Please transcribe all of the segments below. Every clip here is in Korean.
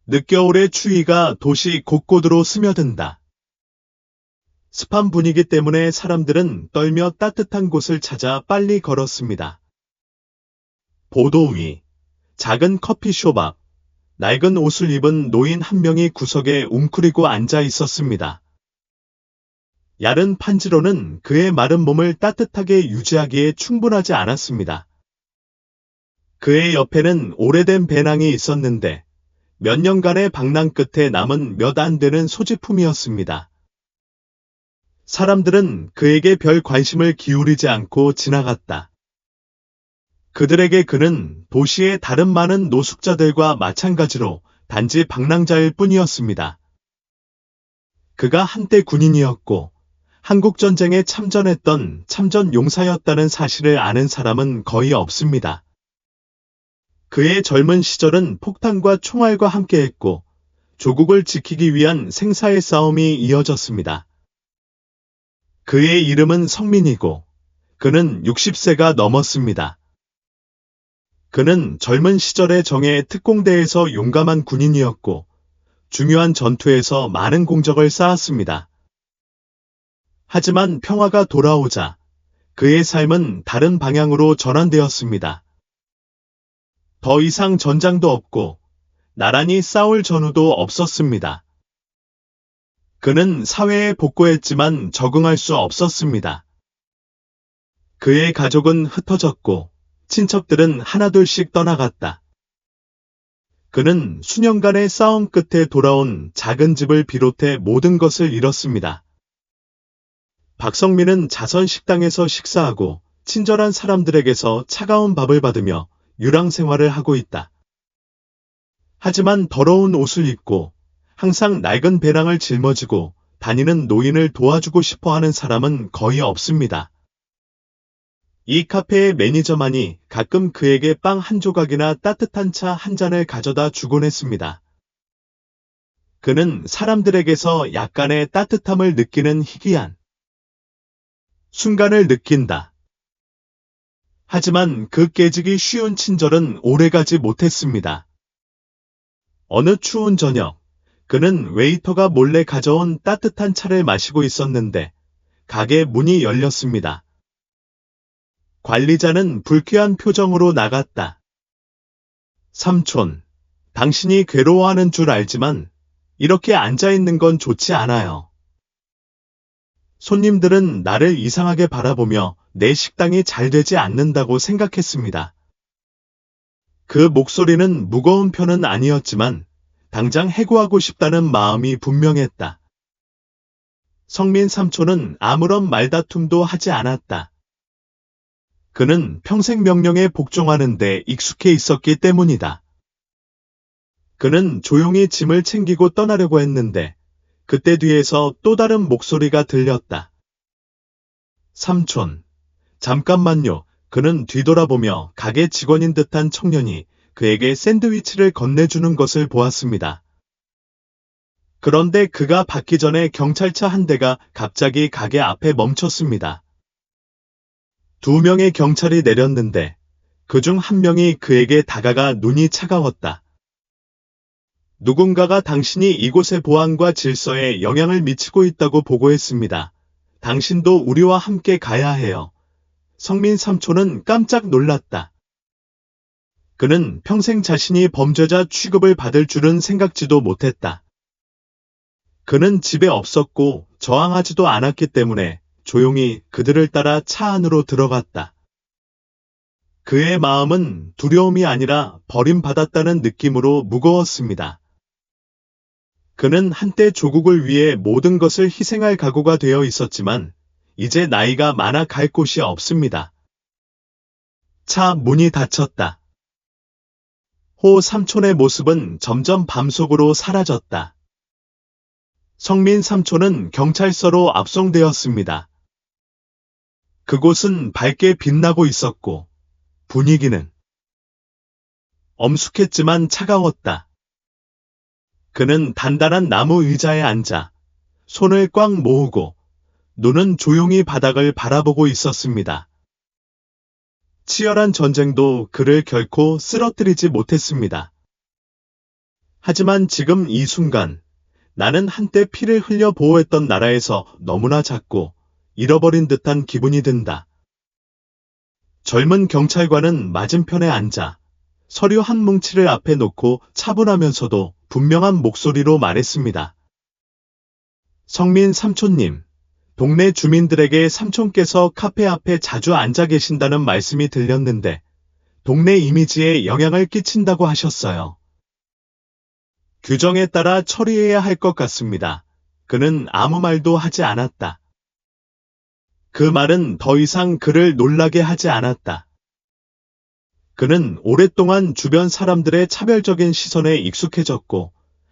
늦겨울의 추위가 도시 곳곳으로 스며든다. 습한 분위기 때문에 사람들은 떨며 따뜻한 곳을 찾아 빨리 걸었습니다. 보도 위, 작은 커피숍 앞, 낡은 옷을 입은 노인 한 명이 구석에 웅크리고 앉아 있었습니다. 야른 판지로는 그의 마른 몸을 따뜻하게 유지하기에 충분하지 않았습니다. 그의 옆에는 오래된 배낭이 있었는데 몇 년간의 방랑 끝에 남은 몇 안 되는 소지품이었습니다. 사람들은 그에게 별 관심을 기울이지 않고 지나갔다. 그들에게 그는 도시의 다른 많은 노숙자들과 마찬가지로 단지 방랑자일 뿐이었습니다. 그가 한때 군인이었고 한국전쟁에 참전했던 참전용사였다는 사실을 아는 사람은 거의 없습니다. 그의 젊은 시절은 폭탄과 총알과 함께했고 조국을 지키기 위한 생사의 싸움이 이어졌습니다. 그의 이름은 성민이고 그는 60세가 넘었습니다. 그는 젊은 시절에 정예 특공대에서 용감한 군인이었고 중요한 전투에서 많은 공적을 쌓았습니다. 하지만 평화가 돌아오자 그의 삶은 다른 방향으로 전환되었습니다. 더 이상 전장도 없고 나란히 싸울 전우도 없었습니다. 그는 사회에 복구했지만 적응할 수 없었습니다. 그의 가족은 흩어졌고 친척들은 하나둘씩 떠나갔다. 그는 수년간의 싸움 끝에 돌아온 작은 집을 비롯해 모든 것을 잃었습니다. 박성민은 자선 식당에서 식사하고 친절한 사람들에게서 차가운 밥을 받으며 유랑 생활을 하고 있다. 하지만 더러운 옷을 입고 항상 낡은 배낭을 짊어지고 다니는 노인을 도와주고 싶어 하는 사람은 거의 없습니다. 이 카페의 매니저만이 가끔 그에게 빵 한 조각이나 따뜻한 차 한 잔을 가져다 주곤 했습니다. 그는 사람들에게서 약간의 따뜻함을 느끼는 희귀한 순간을 느낀다. 하지만 그 깨지기 쉬운 친절은 오래가지 못했습니다. 어느 추운 저녁, 그는 웨이터가 몰래 가져온 따뜻한 차를 마시고 있었는데 가게 문이 열렸습니다. 관리자는 불쾌한 표정으로 나갔다. 삼촌, 당신이 괴로워하는 줄 알지만 이렇게 앉아있는 건 좋지 않아요. 손님들은 나를 이상하게 바라보며 내 식당이 잘 되지 않는다고 생각했습니다. 그 목소리는 무거운 편은 아니었지만 당장 해고하고 싶다는 마음이 분명했다. 성민 삼촌은 아무런 말다툼도 하지 않았다. 그는 평생 명령에 복종하는 데 익숙해 있었기 때문이다. 그는 조용히 짐을 챙기고 떠나려고 했는데 그때 뒤에서 또 다른 목소리가 들렸다. 삼촌, 잠깐만요. 그는 뒤돌아보며 가게 직원인 듯한 청년이 그에게 샌드위치를 건네주는 것을 보았습니다. 그런데 그가 받기 전에 경찰차 한 대가 갑자기 가게 앞에 멈췄습니다. 2명의 경찰이 내렸는데 그중 한 명이 그에게 다가가 눈이 차가웠다. 누군가가 당신이 이곳의 보안과 질서에 영향을 미치고 있다고 보고했습니다. 당신도 우리와 함께 가야 해요. 성민 삼촌은 깜짝 놀랐다. 그는 평생 자신이 범죄자 취급을 받을 줄은 생각지도 못했다. 그는 집에 없었고 저항하지도 않았기 때문에 조용히 그들을 따라 차 안으로 들어갔다. 그의 마음은 두려움이 아니라 버림받았다는 느낌으로 무거웠습니다. 그는 한때 조국을 위해 모든 것을 희생할 각오가 되어 있었지만 이제 나이가 많아 갈 곳이 없습니다. 차 문이 닫혔다. 호 삼촌의 모습은 점점 밤속으로 사라졌다. 성민 삼촌은 경찰서로 압송되었습니다. 그곳은 밝게 빛나고 있었고 분위기는 엄숙했지만 차가웠다. 그는 단단한 나무 의자에 앉아 손을 꽉 모으고 눈은 조용히 바닥을 바라보고 있었습니다. 치열한 전쟁도 그를 결코 쓰러뜨리지 못했습니다. 하지만 지금 이 순간 나는 한때 피를 흘려 보호했던 나라에서 너무나 작고 잃어버린 듯한 기분이 든다. 젊은 경찰관은 맞은편에 앉아 서류 한 뭉치를 앞에 놓고 차분하면서도 분명한 목소리로 말했습니다. 성민 삼촌님, 동네 주민들에게 삼촌께서 카페 앞에 자주 앉아 계신다는 말씀이 들렸는데 동네 이미지에 영향을 끼친다고 하셨어요. 규정에 따라 처리해야 할 것 같습니다. 그는 아무 말도 하지 않았다. 그 말은 더 이상 그를 놀라게 하지 않았다. 그는 오랫동안 주변 사람들의 차별적인 시선에 익숙해졌고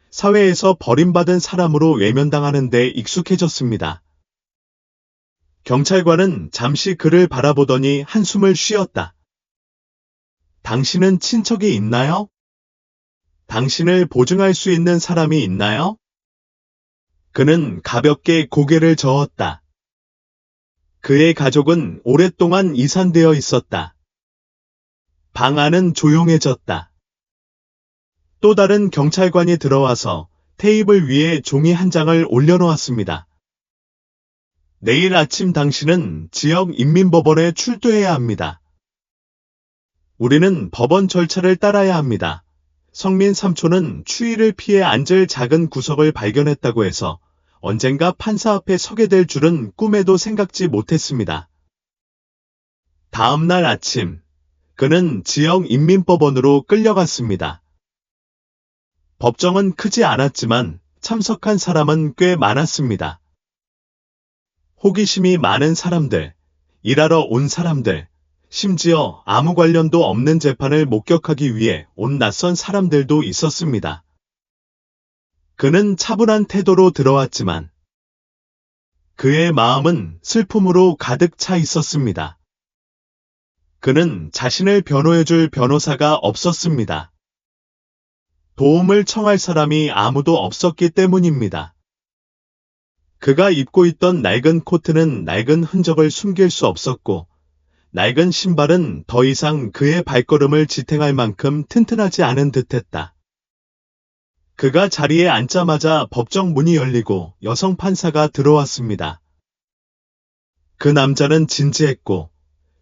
사회에서 버림받은 사람으로 외면당하는 데 익숙해졌습니다. 경찰관은 잠시 그를 바라보더니 한숨을 쉬었다. 당신은 친척이 있나요? 당신을 보증할 수 있는 사람이 있나요? 그는 가볍게 고개를 저었다. 그의 가족은 오랫동안 이산되어 있었다. 방 안은 조용해졌다. 또 다른 경찰관이 들어와서 테이블 위에 종이 한 장을 올려놓았습니다. 내일 아침 당신은 지역 인민법원에 출두해야 합니다. 우리는 법원 절차를 따라야 합니다. 성민 삼촌은 추위를 피해 앉을 작은 구석을 발견했다고 해서 언젠가 판사 앞에 서게 될 줄은 꿈에도 생각지 못했습니다. 다음 날 아침, 그는 지역 인민법원으로 끌려갔습니다. 법정은 크지 않았지만 참석한 사람은 꽤 많았습니다. 호기심이 많은 사람들, 일하러 온 사람들, 심지어 아무 관련도 없는 재판을 목격하기 위해 온 낯선 사람들도 있었습니다. 그는 차분한 태도로 들어왔지만 그의 마음은 슬픔으로 가득 차 있었습니다. 그는 자신을 변호해줄 변호사가 없었습니다. 도움을 청할 사람이 아무도 없었기 때문입니다. 그가 입고 있던 낡은 코트는 낡은 흔적을 숨길 수 없었고 낡은 신발은 더 이상 그의 발걸음을 지탱할 만큼 튼튼하지 않은 듯했다. 그가 자리에 앉자마자 법정 문이 열리고 여성 판사가 들어왔습니다. 그 남자는 진지했고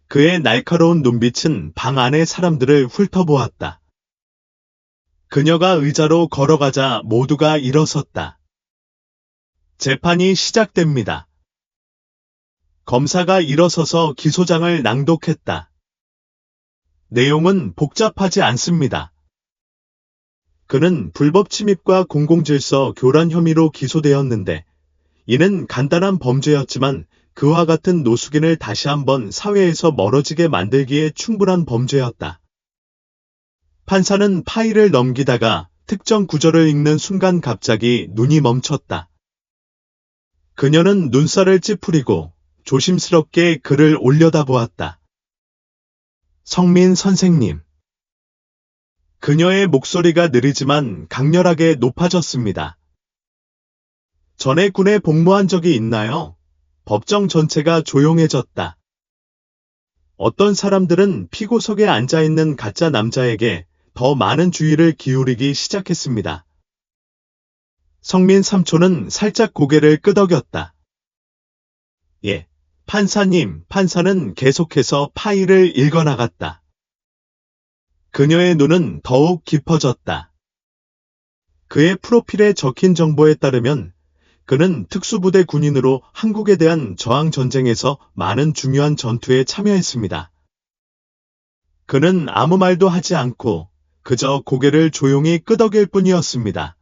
그의 날카로운 눈빛은 방 안의 사람들을 훑어보았다. 그녀가 의자로 걸어가자 모두가 일어섰다. 재판이 시작됩니다. 검사가 일어서서 기소장을 낭독했다. 내용은 복잡하지 않습니다. 그는 불법 침입과 공공질서 교란 혐의로 기소되었는데 이는 간단한 범죄였지만 그와 같은 노숙인을 다시 한번 사회에서 멀어지게 만들기에 충분한 범죄였다. 판사는 파일을 넘기다가 특정 구절을 읽는 순간 갑자기 눈이 멈췄다. 그녀는 눈살을 찌푸리고 조심스럽게 그를 올려다보았다. 성민 선생님. 그녀의 목소리가 느리지만 강렬하게 높아졌습니다. 전에 군에 복무한 적이 있나요? 법정 전체가 조용해졌다. 어떤 사람들은 피고석에 앉아있는 가짜 남자에게 더 많은 주의를 기울이기 시작했습니다. 성민 삼촌은 살짝 고개를 끄덕였다. 예, 판사님, 판사는 계속해서 파일을 읽어나갔다. 그녀의 눈은 더욱 깊어졌다. 그의 프로필에 적힌 정보에 따르면 그는 특수부대 군인으로 한국에 대한 저항전쟁에서 많은 중요한 전투에 참여했습니다. 그는 아무 말도 하지 않고 그저 고개를 조용히 끄덕일 뿐이었습니다.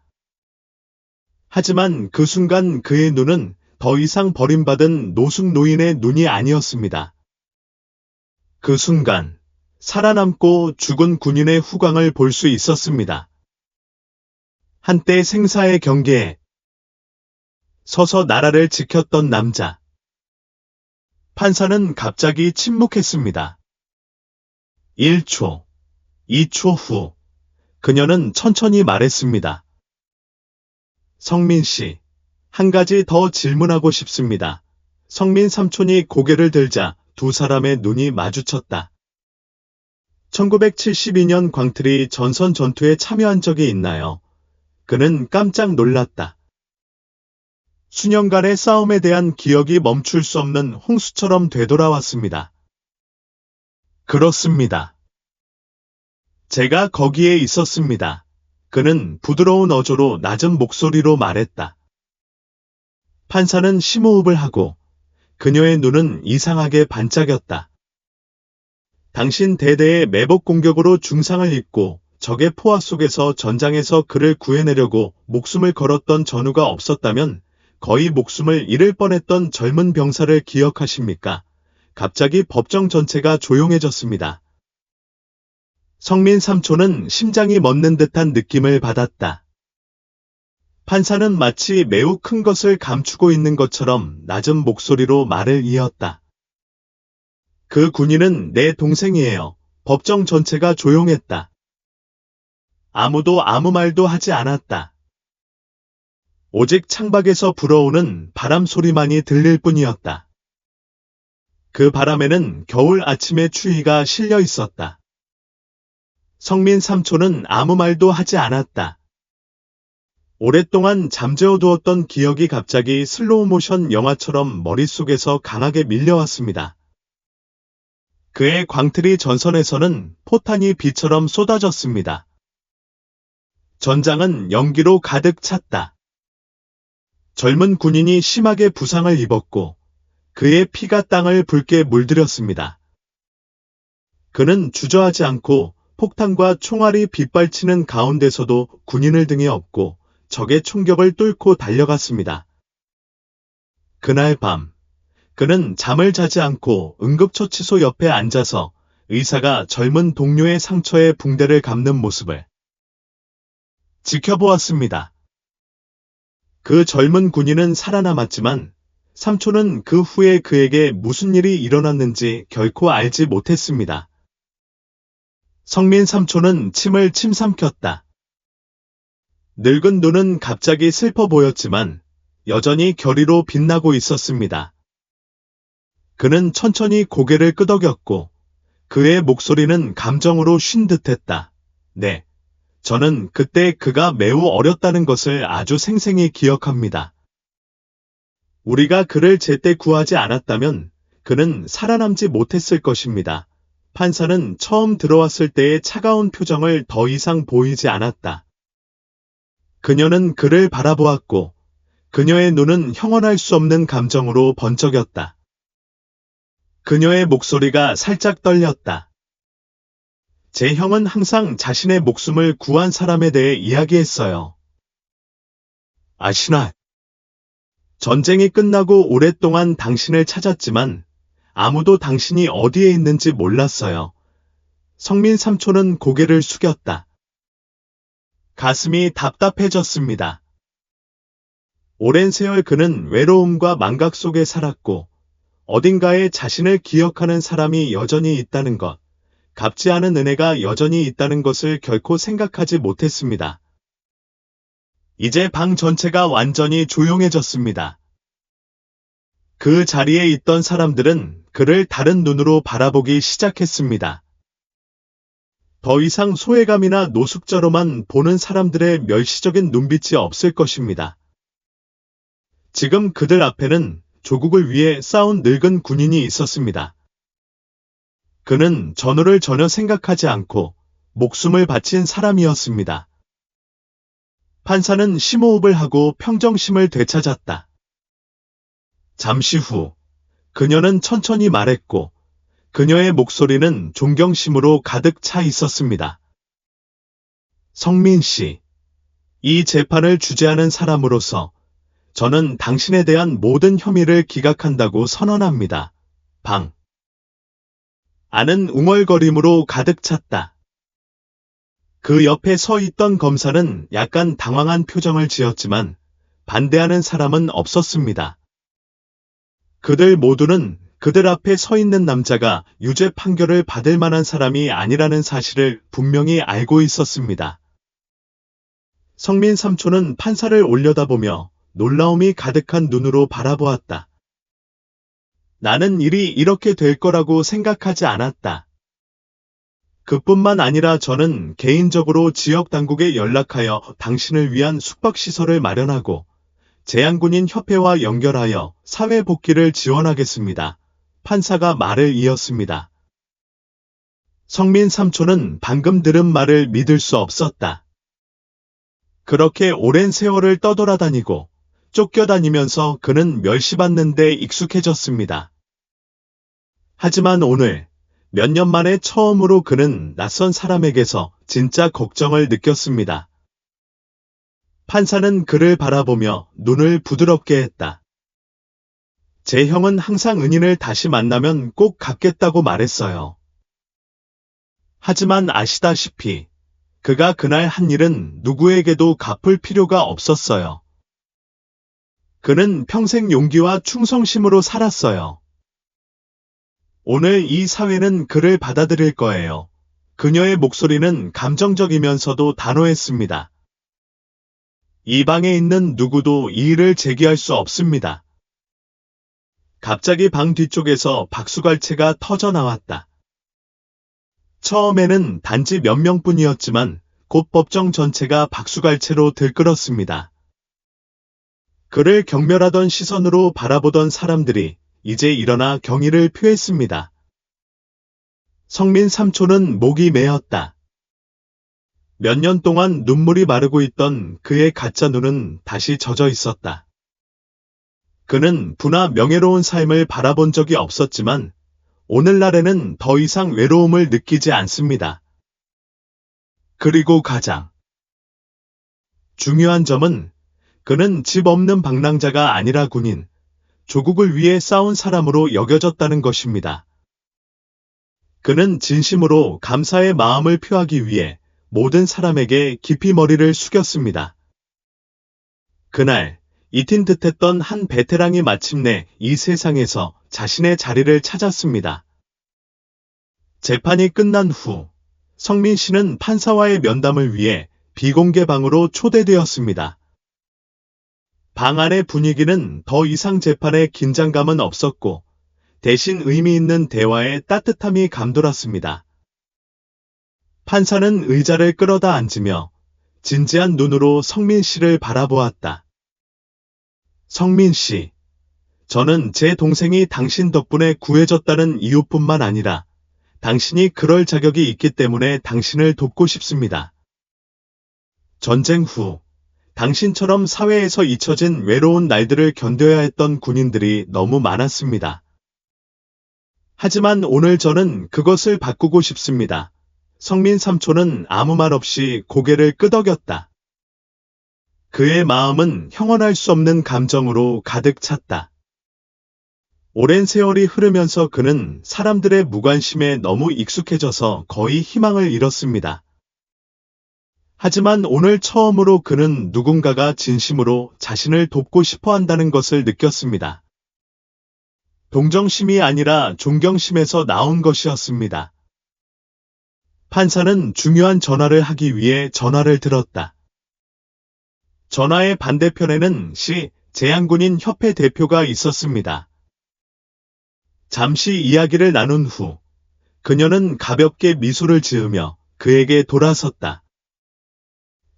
하지만 그 순간 그의 눈은 더 이상 버림받은 노숙 노인의 눈이 아니었습니다. 그 순간 살아남고 죽은 군인의 후광을 볼 수 있었습니다. 한때 생사의 경계에 서서 나라를 지켰던 남자. 판사는 갑자기 침묵했습니다. 1초, 2초 후, 그녀는 천천히 말했습니다. 성민 씨, 한 가지 더 질문하고 싶습니다. 성민 삼촌이 고개를 들자 두 사람의 눈이 마주쳤다. 1972년 광트리 전선 전투에 참여한 적이 있나요? 그는 깜짝 놀랐다. 수년간의 싸움에 대한 기억이 멈출 수 없는 홍수처럼 되돌아왔습니다. 그렇습니다. 제가 거기에 있었습니다. 그는 부드러운 어조로 낮은 목소리로 말했다. 판사는 심호흡을 하고 그녀의 눈은 이상하게 반짝였다. 당신 대대의 매복 공격으로 중상을 입고 적의 포화 속에서 전장에서 그를 구해내려고 목숨을 걸었던 전우가 없었다면 거의 목숨을 잃을 뻔했던 젊은 병사를 기억하십니까? 갑자기 법정 전체가 조용해졌습니다. 성민 삼촌은 심장이 멎는 듯한 느낌을 받았다. 판사는 마치 매우 큰 것을 감추고 있는 것처럼 낮은 목소리로 말을 이었다. 그 군인은 내 동생이에요. 법정 전체가 조용했다. 아무도 아무 말도 하지 않았다. 오직 창밖에서 불어오는 바람 소리만이 들릴 뿐이었다. 그 바람에는 겨울 아침의 추위가 실려 있었다. 성민 삼촌은 아무 말도 하지 않았다. 오랫동안 잠재워 두었던 기억이 갑자기 슬로우 모션 영화처럼 머릿속에서 강하게 밀려왔습니다. 그의 광트리 전선에서는 포탄이 비처럼 쏟아졌습니다. 전장은 연기로 가득 찼다. 젊은 군인이 심하게 부상을 입었고 그의 피가 땅을 붉게 물들였습니다. 그는 주저하지 않고 폭탄과 총알이 빗발치는 가운데서도 군인을 등에 업고 적의 총격을 뚫고 달려갔습니다. 그날 밤 그는 잠을 자지 않고 응급처치소 옆에 앉아서 의사가 젊은 동료의 상처에 붕대를 감는 모습을 지켜보았습니다. 그 젊은 군인은 살아남았지만 삼촌은 그 후에 그에게 무슨 일이 일어났는지 결코 알지 못했습니다. 성민 삼촌은 침을 침삼켰다. 늙은 눈은 갑자기 슬퍼 보였지만 여전히 결의로 빛나고 있었습니다. 그는 천천히 고개를 끄덕였고 그의 목소리는 감정으로 쉰 듯했다. 네, 저는 그때 그가 매우 어렸다는 것을 아주 생생히 기억합니다. 우리가 그를 제때 구하지 않았다면 그는 살아남지 못했을 것입니다. 판사는 처음 들어왔을 때의 차가운 표정을 더 이상 보이지 않았다. 그녀는 그를 바라보았고 그녀의 눈은 형언할 수 없는 감정으로 번쩍였다. 그녀의 목소리가 살짝 떨렸다. 제 형은 항상 자신의 목숨을 구한 사람에 대해 이야기했어요. 아시나? 전쟁이 끝나고 오랫동안 당신을 찾았지만 아무도 당신이 어디에 있는지 몰랐어요. 성민 삼촌은 고개를 숙였다. 가슴이 답답해졌습니다. 오랜 세월 그는 외로움과 망각 속에 살았고 어딘가에 자신을 기억하는 사람이 여전히 있다는 것, 갚지 않은 은혜가 여전히 있다는 것을 결코 생각하지 못했습니다. 이제 방 전체가 완전히 조용해졌습니다. 그 자리에 있던 사람들은 그를 다른 눈으로 바라보기 시작했습니다. 더 이상 소외감이나 노숙자로만 보는 사람들의 멸시적인 눈빛이 없을 것입니다. 지금 그들 앞에는 조국을 위해 싸운 늙은 군인이 있었습니다. 그는 전우를 전혀 생각하지 않고 목숨을 바친 사람이었습니다. 판사는 심호흡을 하고 평정심을 되찾았다. 잠시 후 그녀는 천천히 말했고 그녀의 목소리는 존경심으로 가득 차 있었습니다. 성민 씨, 이 재판을 주재하는 사람으로서 저는 당신에 대한 모든 혐의를 기각한다고 선언합니다. 방 안은 웅얼거림으로 가득 찼다. 그 옆에 서 있던 검사는 약간 당황한 표정을 지었지만 반대하는 사람은 없었습니다. 그들 모두는 그들 앞에 서 있는 남자가 유죄 판결을 받을 만한 사람이 아니라는 사실을 분명히 알고 있었습니다. 성민 삼촌은 판사를 올려다보며 놀라움이 가득한 눈으로 바라보았다. 나는 일이 이렇게 될 거라고 생각하지 않았다. 그뿐만 아니라 저는 개인적으로 지역 당국에 연락하여 당신을 위한 숙박시설을 마련하고 재향군인 협회와 연결하여 사회 복귀를 지원하겠습니다. 판사가 말을 이었습니다. 성민 삼촌은 방금 들은 말을 믿을 수 없었다. 그렇게 오랜 세월을 떠돌아다니고 쫓겨다니면서 그는 멸시받는 데 익숙해졌습니다. 하지만 오늘 몇 년 만에 처음으로 그는 낯선 사람에게서 진짜 걱정을 느꼈습니다. 판사는 그를 바라보며 눈을 부드럽게 했다. 제 형은 항상 은인을 다시 만나면 꼭 갚겠다고 말했어요. 하지만 아시다시피 그가 그날 한 일은 누구에게도 갚을 필요가 없었어요. 그는 평생 용기와 충성심으로 살았어요. 오늘 이 사회는 그를 받아들일 거예요. 그녀의 목소리는 감정적이면서도 단호했습니다. 이 방에 있는 누구도 이의를 제기할 수 없습니다. 갑자기 방 뒤쪽에서 박수갈채가 터져 나왔다. 처음에는 단지 몇 명뿐이었지만 곧 법정 전체가 박수갈채로 들끓었습니다. 그를 경멸하던 시선으로 바라보던 사람들이 이제 일어나 경의를 표했습니다. 성민 삼촌은 목이 메었다. 몇 년 동안 눈물이 마르고 있던 그의 가짜 눈은 다시 젖어 있었다. 그는 부나 명예로운 삶을 바라본 적이 없었지만 오늘날에는 더 이상 외로움을 느끼지 않습니다. 그리고 가장 중요한 점은 그는 집 없는 방랑자가 아니라 군인, 조국을 위해 싸운 사람으로 여겨졌다는 것입니다. 그는 진심으로 감사의 마음을 표하기 위해 모든 사람에게 깊이 머리를 숙였습니다. 그날 잊힌 듯했던 한 베테랑이 마침내 이 세상에서 자신의 자리를 찾았습니다. 재판이 끝난 후 성민 씨는 판사와의 면담을 위해 비공개 방으로 초대되었습니다. 방 안의 분위기는 더 이상 재판의 긴장감은 없었고 대신 의미 있는 대화에 따뜻함이 감돌았습니다. 판사는 의자를 끌어다 앉으며 진지한 눈으로 성민 씨를 바라보았다. 성민 씨, 저는 제 동생이 당신 덕분에 구해졌다는 이유뿐만 아니라 당신이 그럴 자격이 있기 때문에 당신을 돕고 싶습니다. 전쟁 후 당신처럼 사회에서 잊혀진 외로운 날들을 견뎌야 했던 군인들이 너무 많았습니다. 하지만 오늘 저는 그것을 바꾸고 싶습니다. 성민 삼촌은 아무 말 없이 고개를 끄덕였다. 그의 마음은 형언할 수 없는 감정으로 가득 찼다. 오랜 세월이 흐르면서 그는 사람들의 무관심에 너무 익숙해져서 거의 희망을 잃었습니다. 하지만 오늘 처음으로 그는 누군가가 진심으로 자신을 돕고 싶어 한다는 것을 느꼈습니다. 동정심이 아니라 존경심에서 나온 것이었습니다. 판사는 중요한 전화를 하기 위해 전화를 들었다. 전화의 반대편에는 재향군인 협회 대표가 있었습니다. 잠시 이야기를 나눈 후 그녀는 가볍게 미소를 지으며 그에게 돌아섰다.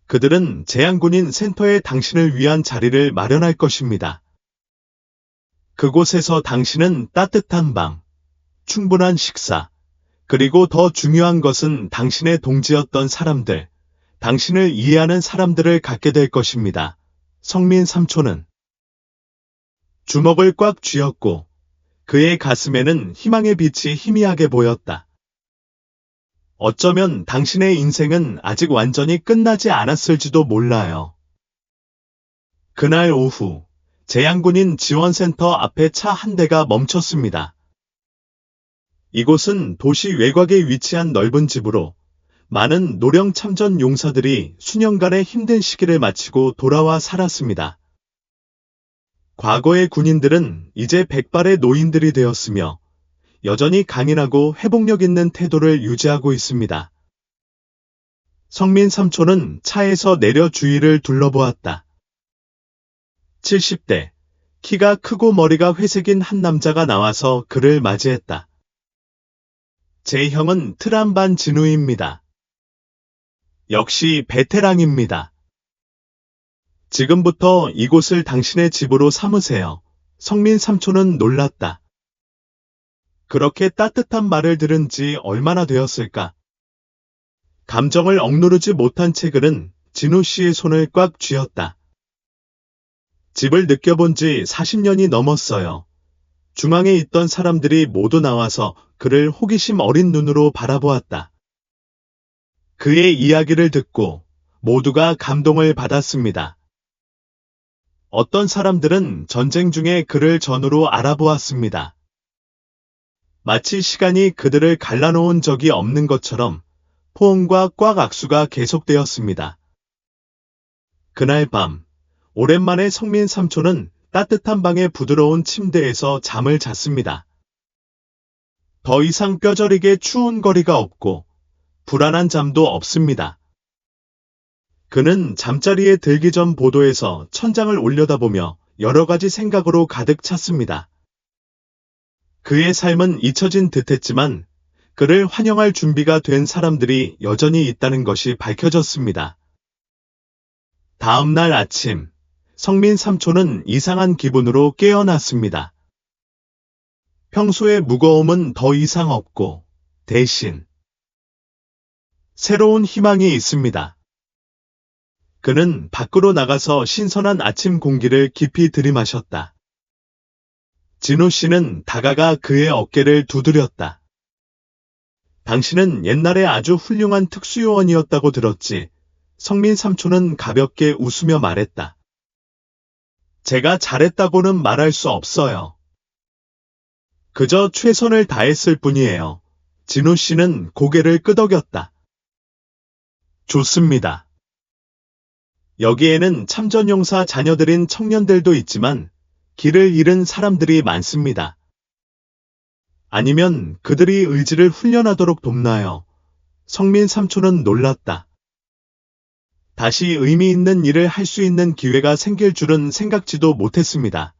그들은 재향군인 센터에 당신을 위한 자리를 마련할 것입니다. 그곳에서 당신은 따뜻한 방, 충분한 식사, 그리고 더 중요한 것은 당신의 동지였던 사람들, 당신을 이해하는 사람들을 갖게 될 것입니다. 성민 삼촌은 주먹을 꽉 쥐었고 그의 가슴에는 희망의 빛이 희미하게 보였다. 어쩌면 당신의 인생은 아직 완전히 끝나지 않았을지도 몰라요. 그날 오후, 재향군인 지원센터 앞에 차 한 대가 멈췄습니다. 이곳은 도시 외곽에 위치한 넓은 집으로 많은 노령 참전 용사들이 수년간의 힘든 시기를 마치고 돌아와 살았습니다. 과거의 군인들은 이제 백발의 노인들이 되었으며 여전히 강인하고 회복력 있는 태도를 유지하고 있습니다. 성민 삼촌은 차에서 내려 주위를 둘러보았다. 70대, 키가 크고 머리가 회색인 한 남자가 나와서 그를 맞이했다. 제 형은 트람반 진우입니다. 역시 베테랑입니다. 지금부터 이곳을 당신의 집으로 삼으세요. 성민 삼촌은 놀랐다. 그렇게 따뜻한 말을 들은 지 얼마나 되었을까? 감정을 억누르지 못한 채글은 진우 씨의 손을 꽉 쥐었다. 집을 느껴본 지 40년이 넘었어요. 중앙에 있던 사람들이 모두 나와서 그를 호기심 어린 눈으로 바라보았다. 그의 이야기를 듣고 모두가 감동을 받았습니다. 어떤 사람들은 전쟁 중에 그를 전우로 알아보았습니다. 마치 시간이 그들을 갈라놓은 적이 없는 것처럼 포옹과 꽉 악수가 계속되었습니다. 그날 밤, 오랜만에 성민 삼촌은 따뜻한 방의 부드러운 침대에서 잠을 잤습니다. 더 이상 뼈저리게 추운 거리가 없고 불안한 잠도 없습니다. 그는 잠자리에 들기 전 보도에서 천장을 올려다보며 여러 가지 생각으로 가득 찼습니다. 그의 삶은 잊혀진 듯했지만 그를 환영할 준비가 된 사람들이 여전히 있다는 것이 밝혀졌습니다. 다음 날 아침, 성민 삼촌은 이상한 기분으로 깨어났습니다. 평소의 무거움은 더 이상 없고 대신 새로운 희망이 있습니다. 그는 밖으로 나가서 신선한 아침 공기를 깊이 들이마셨다. 진우 씨는 다가가 그의 어깨를 두드렸다. 당신은 옛날에 아주 훌륭한 특수요원이었다고 들었지. 성민 삼촌은 가볍게 웃으며 말했다. 제가 잘했다고는 말할 수 없어요. 그저 최선을 다했을 뿐이에요. 진우 씨는 고개를 끄덕였다. 좋습니다. 여기에는 참전용사 자녀들인 청년들도 있지만 길을 잃은 사람들이 많습니다. 아니면 그들이 의지를 훈련하도록 돕나요? 성민 삼촌은 놀랐다. 다시 의미 있는 일을 할 수 있는 기회가 생길 줄은 생각지도 못했습니다.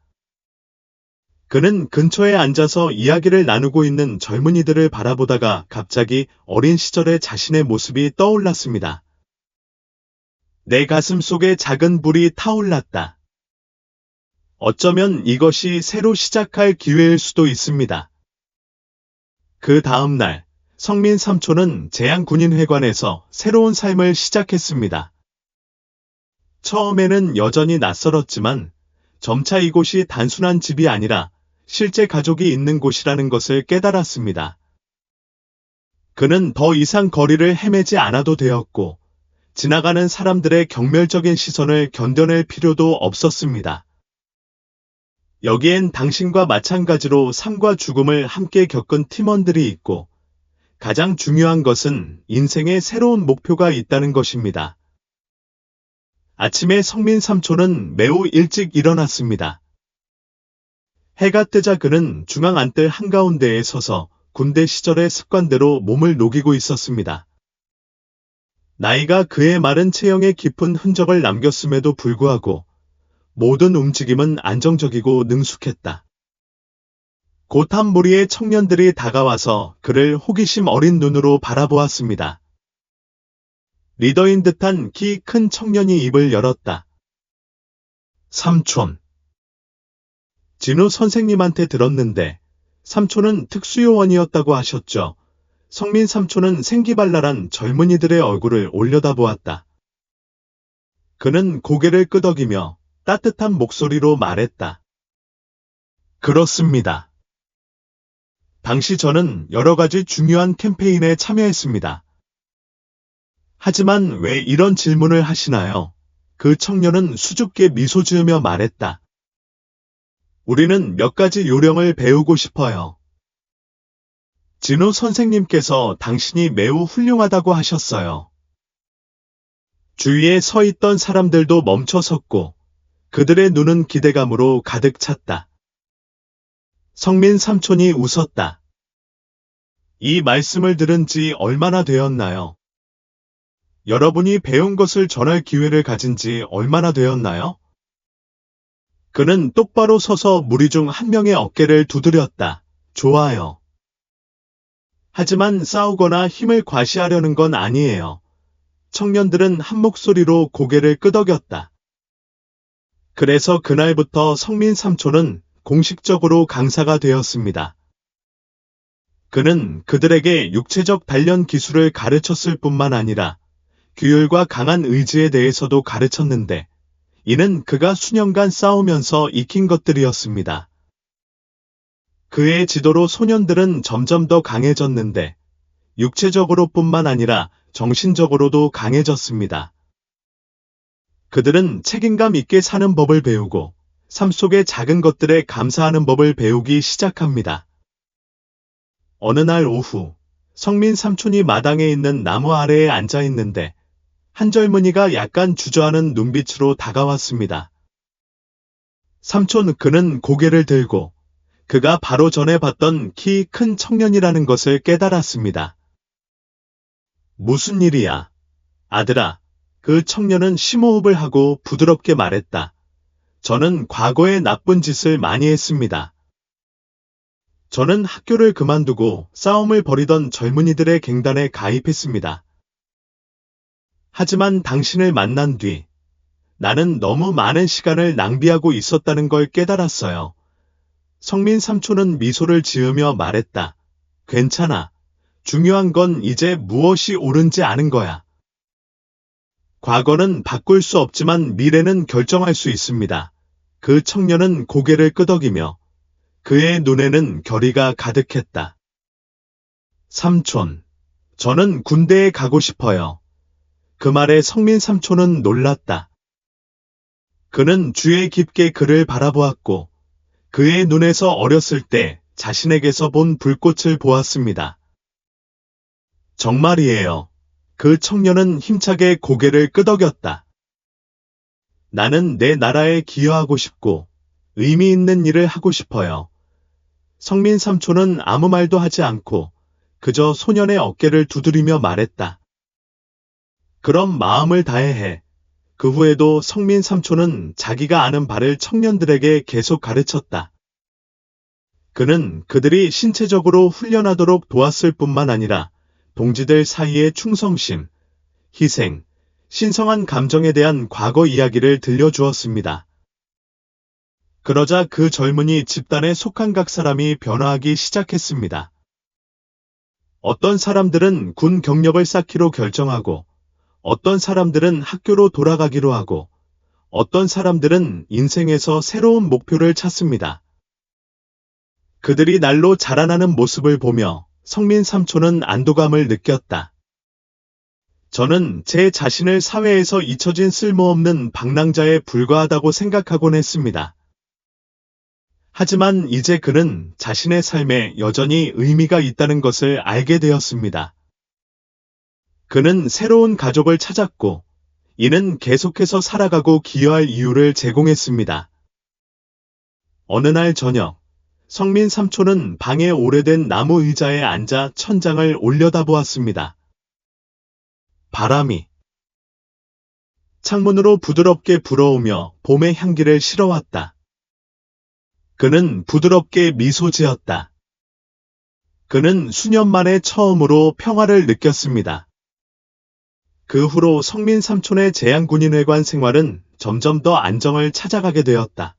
그는 근처에 앉아서 이야기를 나누고 있는 젊은이들을 바라보다가 갑자기 어린 시절의 자신의 모습이 떠올랐습니다. 내 가슴 속에 작은 불이 타올랐다. 어쩌면 이것이 새로 시작할 기회일 수도 있습니다. 그 다음 날, 성민 삼촌은 제양군인회관에서 새로운 삶을 시작했습니다. 처음에는 여전히 낯설었지만 점차 이곳이 단순한 집이 아니라 실제 가족이 있는 곳이라는 것을 깨달았습니다. 그는 더 이상 거리를 헤매지 않아도 되었고 지나가는 사람들의 경멸적인 시선을 견뎌낼 필요도 없었습니다. 여기엔 당신과 마찬가지로 삶과 죽음을 함께 겪은 팀원들이 있고 가장 중요한 것은 인생의 새로운 목표가 있다는 것입니다. 아침에 성민 삼촌은 매우 일찍 일어났습니다. 해가 뜨자 그는 중앙 안뜰 한가운데에 서서 군대 시절의 습관대로 몸을 녹이고 있었습니다. 나이가 그의 마른 체형에 깊은 흔적을 남겼음에도 불구하고 모든 움직임은 안정적이고 능숙했다. 곧 한 무리의 청년들이 다가와서 그를 호기심 어린 눈으로 바라보았습니다. 리더인 듯한 키 큰 청년이 입을 열었다. 삼촌. 진우 선생님한테 들었는데 삼촌은 특수요원이었다고 하셨죠. 성민 삼촌은 생기발랄한 젊은이들의 얼굴을 올려다보았다. 그는 고개를 끄덕이며 따뜻한 목소리로 말했다. 그렇습니다. 당시 저는 여러 가지 중요한 캠페인에 참여했습니다. 하지만 왜 이런 질문을 하시나요? 그 청년은 수줍게 미소 지으며 말했다. 우리는 몇 가지 요령을 배우고 싶어요. 진우 선생님께서 당신이 매우 훌륭하다고 하셨어요. 주위에 서 있던 사람들도 멈춰 섰고 그들의 눈은 기대감으로 가득 찼다. 성민 삼촌이 웃었다. 이 말씀을 들은 지 얼마나 되었나요? 여러분이 배운 것을 전할 기회를 가진 지 얼마나 되었나요? 그는 똑바로 서서 무리 중 한 명의 어깨를 두드렸다. 좋아요. 하지만 싸우거나 힘을 과시하려는 건 아니에요. 청년들은 한 목소리로 고개를 끄덕였다. 그래서 그날부터 성민 삼촌은 공식적으로 강사가 되었습니다. 그는 그들에게 육체적 단련 기술을 가르쳤을 뿐만 아니라 규율과 강한 의지에 대해서도 가르쳤는데, 이는 그가 수년간 싸우면서 익힌 것들이었습니다. 그의 지도로 소년들은 점점 더 강해졌는데, 육체적으로뿐만 아니라 정신적으로도 강해졌습니다. 그들은 책임감 있게 사는 법을 배우고, 삶 속의 작은 것들에 감사하는 법을 배우기 시작합니다. 어느 날 오후, 성민 삼촌이 마당에 있는 나무 아래에 앉아 있는데, 한 젊은이가 약간 주저하는 눈빛으로 다가왔습니다. 삼촌, 그는 고개를 들고 그가 바로 전에 봤던 키 큰 청년이라는 것을 깨달았습니다. 무슨 일이야? 아들아. 그 청년은 심호흡을 하고 부드럽게 말했다. 저는 과거에 나쁜 짓을 많이 했습니다. 저는 학교를 그만두고 싸움을 벌이던 젊은이들의 갱단에 가입했습니다. 하지만 당신을 만난 뒤 나는 너무 많은 시간을 낭비하고 있었다는 걸 깨달았어요. 성민 삼촌은 미소를 지으며 말했다. 괜찮아. 중요한 건 이제 무엇이 옳은지 아는 거야. 과거는 바꿀 수 없지만 미래는 결정할 수 있습니다. 그 청년은 고개를 끄덕이며 그의 눈에는 결의가 가득했다. 삼촌, 저는 군대에 가고 싶어요. 그 말에 성민 삼촌은 놀랐다. 그는 주의 깊게 그를 바라보았고 그의 눈에서 어렸을 때 자신에게서 본 불꽃을 보았습니다. 정말이에요. 그 청년은 힘차게 고개를 끄덕였다. 나는 내 나라에 기여하고 싶고 의미 있는 일을 하고 싶어요. 성민 삼촌은 아무 말도 하지 않고 그저 소년의 어깨를 두드리며 말했다. 그럼 마음을 다해 해. 그 후에도 성민 삼촌은 자기가 아는 바를 청년들에게 계속 가르쳤다. 그는 그들이 신체적으로 훈련하도록 도왔을 뿐만 아니라 동지들 사이의 충성심, 희생, 신성한 감정에 대한 과거 이야기를 들려주었습니다. 그러자 그 젊은이 집단에 속한 각 사람이 변화하기 시작했습니다. 어떤 사람들은 군 경력을 쌓기로 결정하고, 어떤 사람들은 학교로 돌아가기로 하고, 어떤 사람들은 인생에서 새로운 목표를 찾습니다. 그들이 날로 자라나는 모습을 보며 성민 삼촌은 안도감을 느꼈다. 저는 제 자신을 사회에서 잊혀진 쓸모없는 방랑자에 불과하다고 생각하곤 했습니다. 하지만 이제 그는 자신의 삶에 여전히 의미가 있다는 것을 알게 되었습니다. 그는 새로운 가족을 찾았고, 이는 계속해서 살아가고 기여할 이유를 제공했습니다. 어느 날 저녁, 성민 삼촌은 방의 오래된 나무 의자에 앉아 천장을 올려다보았습니다. 바람이 창문으로 부드럽게 불어오며 봄의 향기를 실어왔다. 그는 부드럽게 미소 지었다. 그는 수년 만에 처음으로 평화를 느꼈습니다. 그 후로 성민 삼촌의 제양군인회관 생활은 점점 더 안정을 찾아가게 되었다.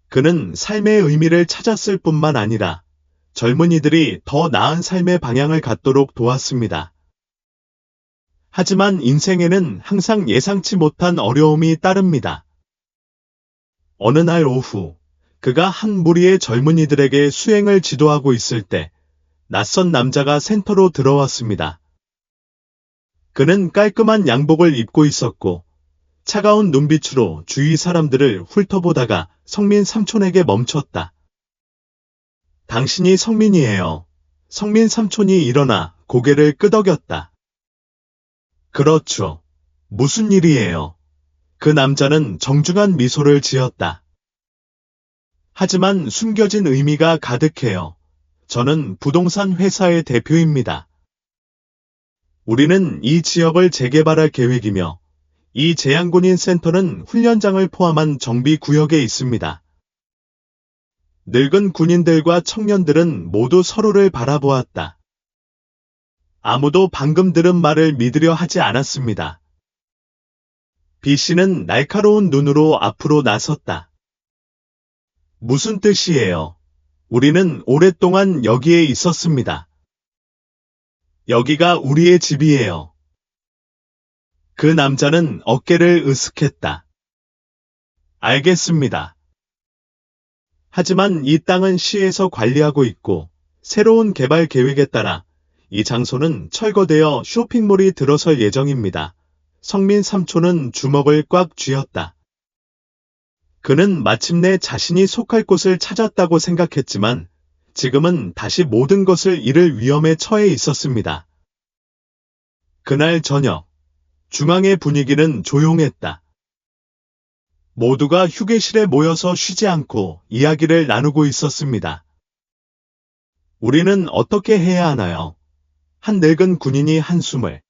그는 삶의 의미를 찾았을 뿐만 아니라 젊은이들이 더 나은 삶의 방향을 갖도록 도왔습니다. 하지만 인생에는 항상 예상치 못한 어려움이 따릅니다. 어느 날 오후, 그가 한 무리의 젊은이들에게 수행을 지도하고 있을 때 낯선 남자가 센터로 들어왔습니다. 그는 깔끔한 양복을 입고 있었고 차가운 눈빛으로 주위 사람들을 훑어보다가 성민 삼촌에게 멈췄다. 당신이 성민이에요. 성민 삼촌이 일어나 고개를 끄덕였다. 그렇죠. 무슨 일이에요? 그 남자는 정중한 미소를 지었다. 하지만 숨겨진 의미가 가득해요. 저는 부동산 회사의 대표입니다. 우리는 이 지역을 재개발할 계획이며 이 제양군인 센터는 훈련장을 포함한 정비 구역에 있습니다. 늙은 군인들과 청년들은 모두 서로를 바라보았다. 아무도 방금 들은 말을 믿으려 하지 않았습니다. B씨는 날카로운 눈으로 앞으로 나섰다. 무슨 뜻이에요? 우리는 오랫동안 여기에 있었습니다. 여기가 우리의 집이에요. 그 남자는 어깨를 으쓱했다. 알겠습니다. 하지만 이 땅은 시에서 관리하고 있고 새로운 개발 계획에 따라 이 장소는 철거되어 쇼핑몰이 들어설 예정입니다. 성민 삼촌은 주먹을 꽉 쥐었다. 그는 마침내 자신이 속할 곳을 찾았다고 생각했지만 지금은 다시 모든 것을 잃을 위험에 처해 있었습니다. 그날 저녁, 중앙의 분위기는 조용했다. 모두가 휴게실에 모여서 쉬지 않고 이야기를 나누고 있었습니다. 우리는 어떻게 해야 하나요? 한 늙은 군인이 한숨을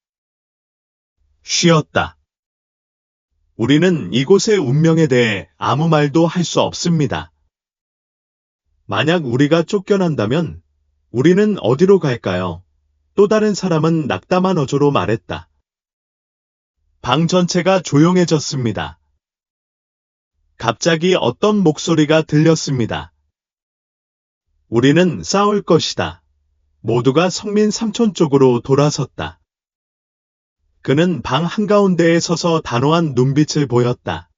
쉬었다. 우리는 이곳의 운명에 대해 아무 말도 할 수 없습니다. 만약 우리가 쫓겨난다면 우리는 어디로 갈까요? 또 다른 사람은 낙담한 어조로 말했다. 방 전체가 조용해졌습니다. 갑자기 어떤 목소리가 들렸습니다. 우리는 싸울 것이다. 모두가 성민 삼촌 쪽으로 돌아섰다. 그는 방 한가운데에 서서 단호한 눈빛을 보였다.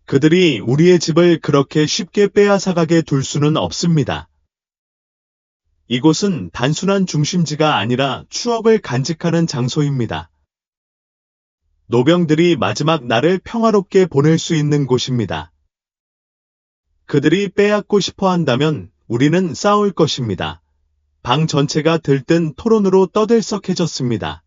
그들이 우리의 집을 그렇게 쉽게 빼앗아가게 둘 수는 없습니다. 이곳은 단순한 중심지가 아니라 추억을 간직하는 장소입니다. 노병들이 마지막 날을 평화롭게 보낼 수 있는 곳입니다. 그들이 빼앗고 싶어 한다면 우리는 싸울 것입니다. 방 전체가 들뜬 토론으로 떠들썩해졌습니다.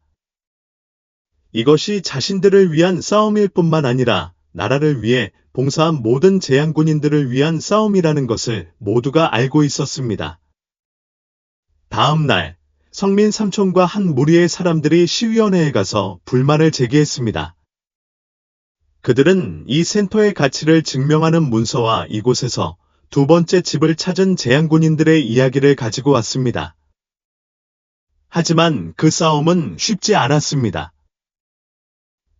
이것이 자신들을 위한 싸움일 뿐만 아니라 나라를 위해 봉사한 모든 재향군인들을 위한 싸움이라는 것을 모두가 알고 있었습니다. 다음 날, 성민 삼촌과 한 무리의 사람들이 시위원회에 가서 불만을 제기했습니다. 그들은 이 센터의 가치를 증명하는 문서와 이곳에서 두 번째 집을 찾은 재향군인들의 이야기를 가지고 왔습니다. 하지만 그 싸움은 쉽지 않았습니다.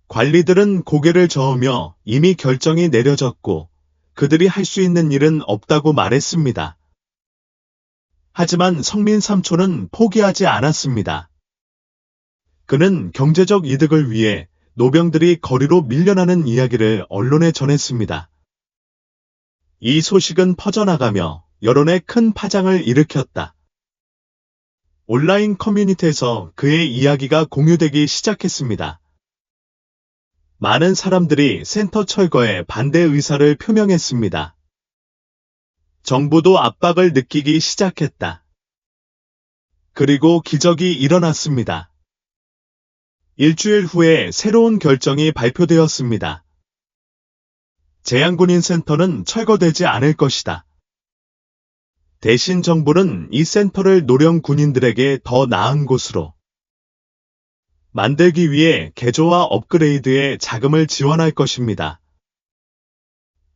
관리들은 고개를 저으며 이미 결정이 내려졌고 그들이 할 수 있는 일은 없다고 말했습니다. 하지만 성민 삼촌은 포기하지 않았습니다. 그는 경제적 이득을 위해 노병들이 거리로 밀려나는 이야기를 언론에 전했습니다. 이 소식은 퍼져나가며 여론에 큰 파장을 일으켰다. 온라인 커뮤니티에서 그의 이야기가 공유되기 시작했습니다. 많은 사람들이 센터 철거에 반대 의사를 표명했습니다. 정부도 압박을 느끼기 시작했다. 그리고 기적이 일어났습니다. 일주일 후에 새로운 결정이 발표되었습니다. 재향군인 센터는 철거되지 않을 것이다. 대신 정부는 이 센터를 노령 군인들에게 더 나은 곳으로 만들기 위해 개조와 업그레이드에 자금을 지원할 것입니다.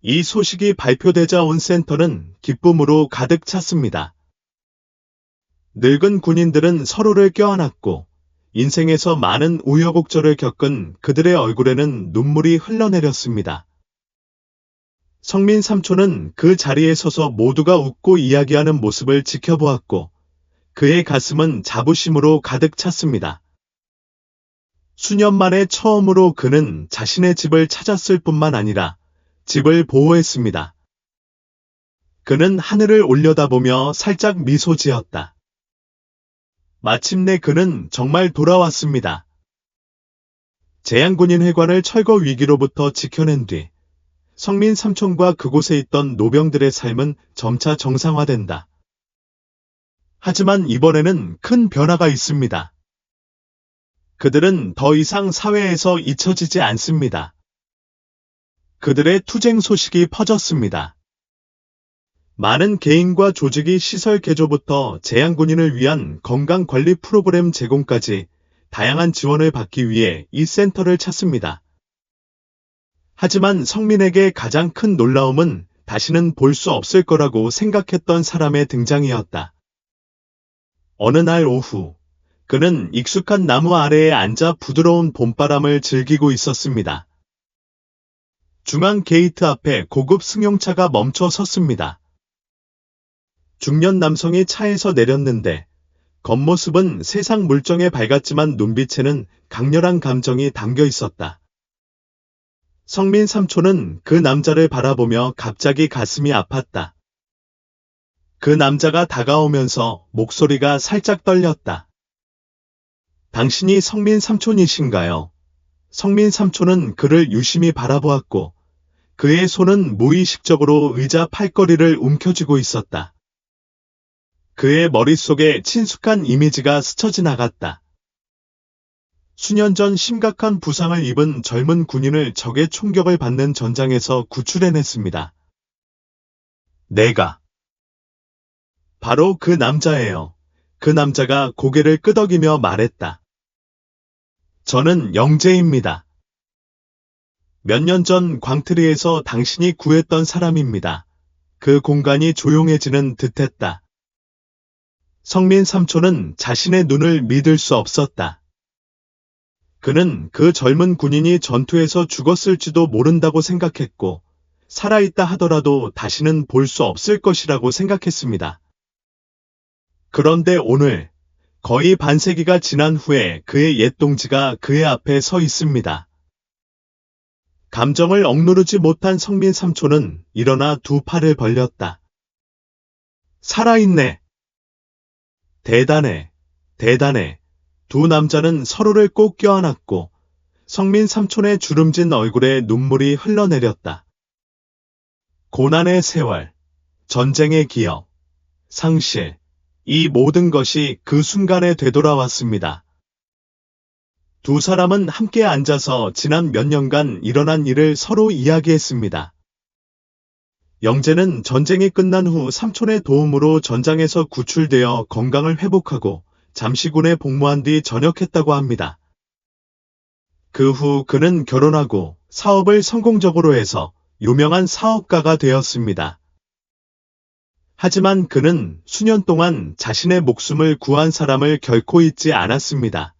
이 소식이 발표되자 온 센터는 기쁨으로 가득 찼습니다. 늙은 군인들은 서로를 껴안았고 인생에서 많은 우여곡절을 겪은 그들의 얼굴에는 눈물이 흘러내렸습니다. 성민 삼촌은 그 자리에 서서 모두가 웃고 이야기하는 모습을 지켜보았고 그의 가슴은 자부심으로 가득 찼습니다. 수년 만에 처음으로 그는 자신의 집을 찾았을 뿐만 아니라 집을 보호했습니다. 그는 하늘을 올려다보며 살짝 미소 지었다. 마침내 그는 정말 돌아왔습니다. 재향군인 회관을 철거 위기로부터 지켜낸 뒤 성민 삼촌과 그곳에 있던 노병들의 삶은 점차 정상화된다. 하지만 이번에는 큰 변화가 있습니다. 그들은 더 이상 사회에서 잊혀지지 않습니다. 그들의 투쟁 소식이 퍼졌습니다. 많은 개인과 조직이 시설 개조부터 재향군인을 위한 건강관리 프로그램 제공까지 다양한 지원을 받기 위해 이 센터를 찾습니다. 하지만 성민에게 가장 큰 놀라움은 다시는 볼 수 없을 거라고 생각했던 사람의 등장이었다. 어느 날 오후, 그는 익숙한 나무 아래에 앉아 부드러운 봄바람을 즐기고 있었습니다. 중앙 게이트 앞에 고급 승용차가 멈춰 섰습니다. 중년 남성이 차에서 내렸는데 겉모습은 세상 물정에 밝았지만 눈빛에는 강렬한 감정이 담겨 있었다. 성민 삼촌은 그 남자를 바라보며 갑자기 가슴이 아팠다. 그 남자가 다가오면서 목소리가 살짝 떨렸다. 당신이 성민 삼촌이신가요? 성민 삼촌은 그를 유심히 바라보았고 그의 손은 무의식적으로 의자 팔걸이를 움켜쥐고 있었다. 그의 머릿속에 친숙한 이미지가 스쳐 지나갔다. 수년 전 심각한 부상을 입은 젊은 군인을 적의 총격을 받는 전장에서 구출해냈습니다. 내가 바로 그 남자예요. 그 남자가 고개를 끄덕이며 말했다. 저는 영재입니다. 몇 년 전 광트리에서 당신이 구했던 사람입니다. 그 공간이 조용해지는 듯했다. 성민 삼촌은 자신의 눈을 믿을 수 없었다. 그는 그 젊은 군인이 전투에서 죽었을지도 모른다고 생각했고, 살아있다 하더라도 다시는 볼 수 없을 것이라고 생각했습니다. 그런데 오늘, 거의 반세기가 지난 후에 그의 옛 동지가 그의 앞에 서 있습니다. 감정을 억누르지 못한 성민 삼촌은 일어나 두 팔을 벌렸다. 살아있네. 대단해, 대단해. 두 남자는 서로를 꼭 껴안았고 성민 삼촌의 주름진 얼굴에 눈물이 흘러내렸다. 고난의 세월, 전쟁의 기억, 상실, 이 모든 것이 그 순간에 되돌아왔습니다. 두 사람은 함께 앉아서 지난 몇 년간 일어난 일을 서로 이야기했습니다. 영재는 전쟁이 끝난 후 삼촌의 도움으로 전장에서 구출되어 건강을 회복하고 잠시 군에 복무한 뒤 전역했다고 합니다. 그 후 그는 결혼하고 사업을 성공적으로 해서 유명한 사업가가 되었습니다. 하지만 그는 수년 동안 자신의 목숨을 구한 사람을 결코 잊지 않았습니다.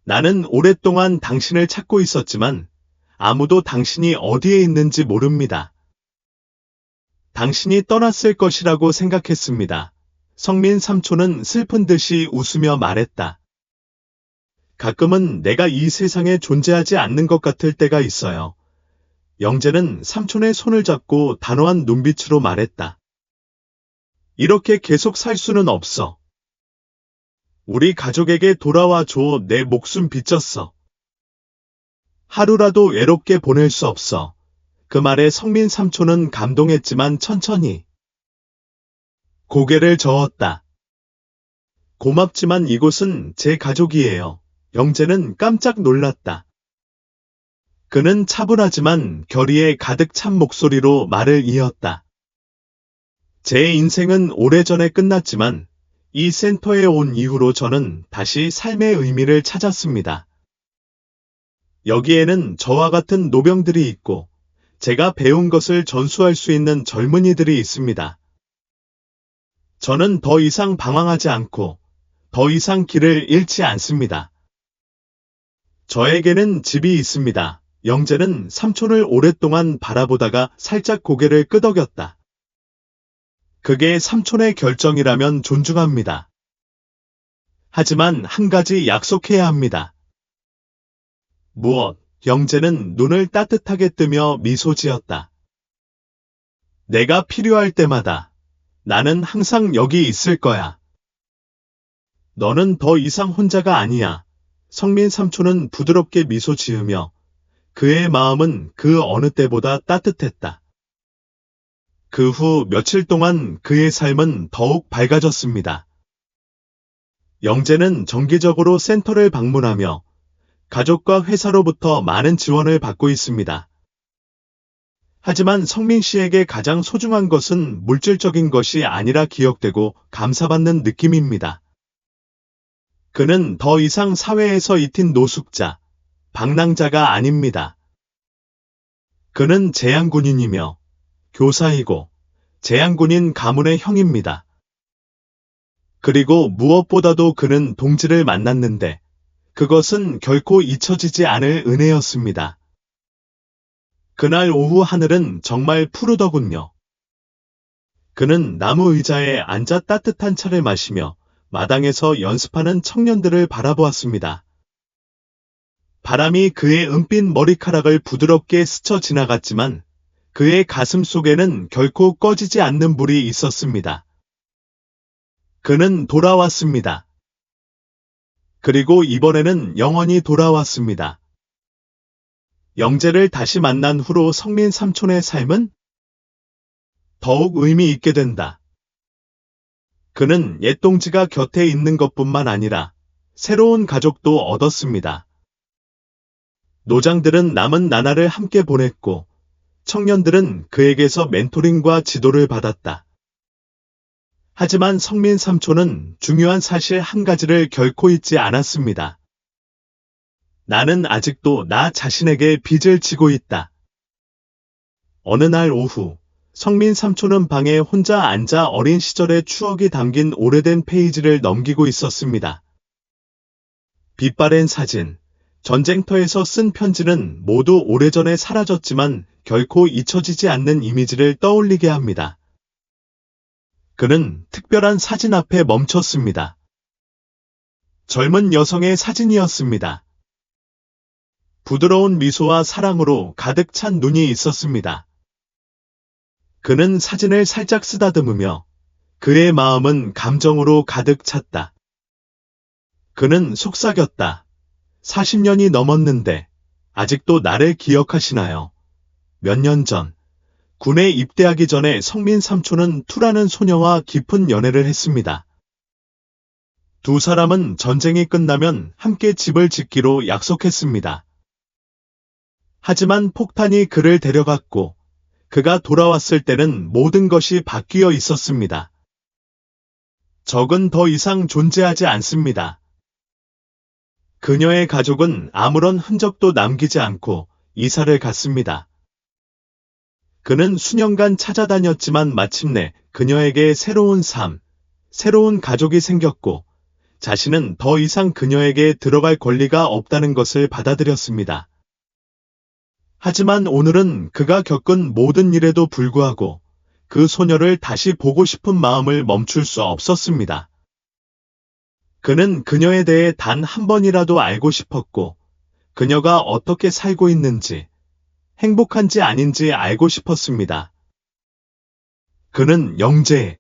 나는 오랫동안 당신을 찾고 있었지만 아무도 당신이 어디에 있는지 모릅니다. 당신이 떠났을 것이라고 생각했습니다. 성민 삼촌은 슬픈 듯이 웃으며 말했다. 가끔은 내가 이 세상에 존재하지 않는 것 같을 때가 있어요. 영재는 삼촌의 손을 잡고 단호한 눈빛으로 말했다. 이렇게 계속 살 수는 없어. 우리 가족에게 돌아와 줘. 내 목숨 빚졌어. 하루라도 외롭게 보낼 수 없어. 그 말에 성민 삼촌은 감동했지만 천천히 고개를 저었다. 고맙지만 이곳은 제 가족이에요. 영재는 깜짝 놀랐다. 그는 차분하지만 결의에 가득 찬 목소리로 말을 이었다. 제 인생은 오래전에 끝났지만 이 센터에 온 이후로 저는 다시 삶의 의미를 찾았습니다. 여기에는 저와 같은 노병들이 있고 제가 배운 것을 전수할 수 있는 젊은이들이 있습니다. 저는 더 이상 방황하지 않고 더 이상 길을 잃지 않습니다. 저에게는 집이 있습니다. 영재는 삼촌을 오랫동안 바라보다가 살짝 고개를 끄덕였다. 그게 삼촌의 결정이라면 존중합니다. 하지만 한 가지 약속해야 합니다. 무엇? 영재는 눈을 따뜻하게 뜨며 미소 지었다. 내가 필요할 때마다 나는 항상 여기 있을 거야. 너는 더 이상 혼자가 아니야. 성민 삼촌은 부드럽게 미소 지으며 그의 마음은 그 어느 때보다 따뜻했다. 그 후 며칠 동안 그의 삶은 더욱 밝아졌습니다. 영재는 정기적으로 센터를 방문하며 가족과 회사로부터 많은 지원을 받고 있습니다. 하지만 성민 씨에게 가장 소중한 것은 물질적인 것이 아니라 기억되고 감사받는 느낌입니다. 그는 더 이상 사회에서 잊힌 노숙자, 방랑자가 아닙니다. 그는 재향군인이며 교사이고 재향군인 가문의 형입니다. 그리고 무엇보다도 그는 동지를 만났는데 그것은 결코 잊혀지지 않을 은혜였습니다. 그날 오후 하늘은 정말 푸르더군요. 그는 나무 의자에 앉아 따뜻한 차를 마시며 마당에서 연습하는 청년들을 바라보았습니다. 바람이 그의 은빛 머리카락을 부드럽게 스쳐 지나갔지만 그의 가슴 속에는 결코 꺼지지 않는 불이 있었습니다. 그는 돌아왔습니다. 그리고 이번에는 영원히 돌아왔습니다. 영재를 다시 만난 후로 성민 삼촌의 삶은 더욱 의미 있게 된다. 그는 옛 동지가 곁에 있는 것뿐만 아니라 새로운 가족도 얻었습니다. 노장들은 남은 나날을 함께 보냈고 청년들은 그에게서 멘토링과 지도를 받았다. 하지만 성민 삼촌은 중요한 사실 한 가지를 결코 잊지 않았습니다. 나는 아직도 나 자신에게 빚을 지고 있다. 어느 날 오후, 성민 삼촌은 방에 혼자 앉아 어린 시절의 추억이 담긴 오래된 페이지를 넘기고 있었습니다. 빛바랜 사진, 전쟁터에서 쓴 편지는 모두 오래전에 사라졌지만 결코 잊혀지지 않는 이미지를 떠올리게 합니다. 그는 특별한 사진 앞에 멈췄습니다. 젊은 여성의 사진이었습니다. 부드러운 미소와 사랑으로 가득 찬 눈이 있었습니다. 그는 사진을 살짝 쓰다듬으며 그의 마음은 감정으로 가득 찼다. 그는 속삭였다. 40년이 넘었는데 아직도 나를 기억하시나요? 몇 년 전, 군에 입대하기 전에 성민 삼촌은 투라는 소녀와 깊은 연애를 했습니다. 두 사람은 전쟁이 끝나면 함께 집을 짓기로 약속했습니다. 하지만 폭탄이 그를 데려갔고 그가 돌아왔을 때는 모든 것이 바뀌어 있었습니다. 적은 더 이상 존재하지 않습니다. 그녀의 가족은 아무런 흔적도 남기지 않고 이사를 갔습니다. 그는 수년간 찾아다녔지만 마침내 그녀에게 새로운 삶, 새로운 가족이 생겼고 자신은 더 이상 그녀에게 들어갈 권리가 없다는 것을 받아들였습니다. 하지만 오늘은 그가 겪은 모든 일에도 불구하고 그 소녀를 다시 보고 싶은 마음을 멈출 수 없었습니다. 그는 그녀에 대해 단 한 번이라도 알고 싶었고 그녀가 어떻게 살고 있는지 행복한지 아닌지 알고 싶었습니다. 그는 영재의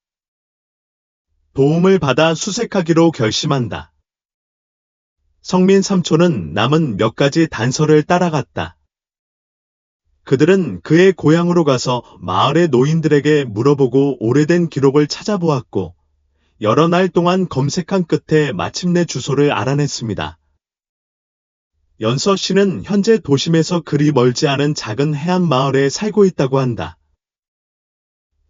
도움을 받아 수색하기로 결심한다. 성민 삼촌은 남은 몇 가지 단서를 따라갔다. 그들은 그의 고향으로 가서 마을의 노인들에게 물어보고 오래된 기록을 찾아보았고 여러 날 동안 검색한 끝에 마침내 주소를 알아냈습니다. 연서 씨는 현재 도심에서 그리 멀지 않은 작은 해안 마을에 살고 있다고 한다.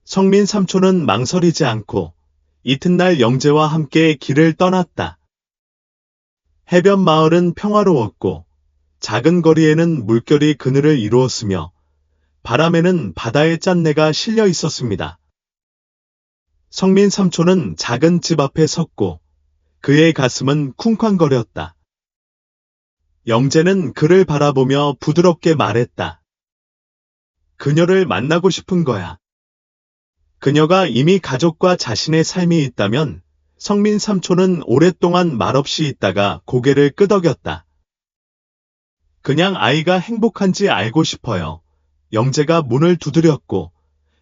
성민 삼촌은 망설이지 않고 이튿날 영재와 함께 길을 떠났다. 해변 마을은 평화로웠고 작은 거리에는 물결이 그늘을 이루었으며 바람에는 바다의 짠내가 실려 있었습니다. 성민 삼촌은 작은 집 앞에 섰고 그의 가슴은 쿵쾅거렸다. 영재는 그를 바라보며 부드럽게 말했다. 그녀를 만나고 싶은 거야. 그녀가 이미 가족과 자신의 삶이 있다면 성민 삼촌은 오랫동안 말없이 있다가 고개를 끄덕였다. 그냥 아이가 행복한지 알고 싶어요. 영재가 문을 두드렸고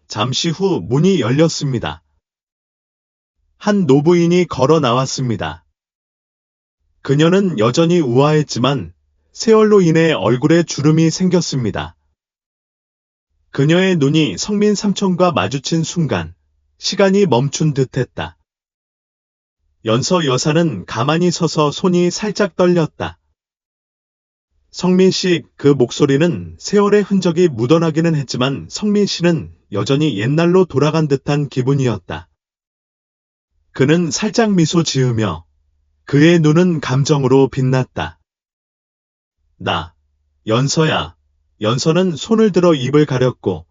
잠시 후 문이 열렸습니다. 한 노부인이 걸어 나왔습니다. 그녀는 여전히 우아했지만 세월로 인해 얼굴에 주름이 생겼습니다. 그녀의 눈이 성민 삼촌과 마주친 순간 시간이 멈춘 듯했다. 연서 여사는 가만히 서서 손이 살짝 떨렸다. 성민 씨, 그 목소리는 세월의 흔적이 묻어나기는 했지만 성민 씨는 여전히 옛날로 돌아간 듯한 기분이었다. 그는 살짝 미소 지으며 그의 눈은 감정으로 빛났다. 나, 연서야. 연서는 손을 들어 입을 가렸고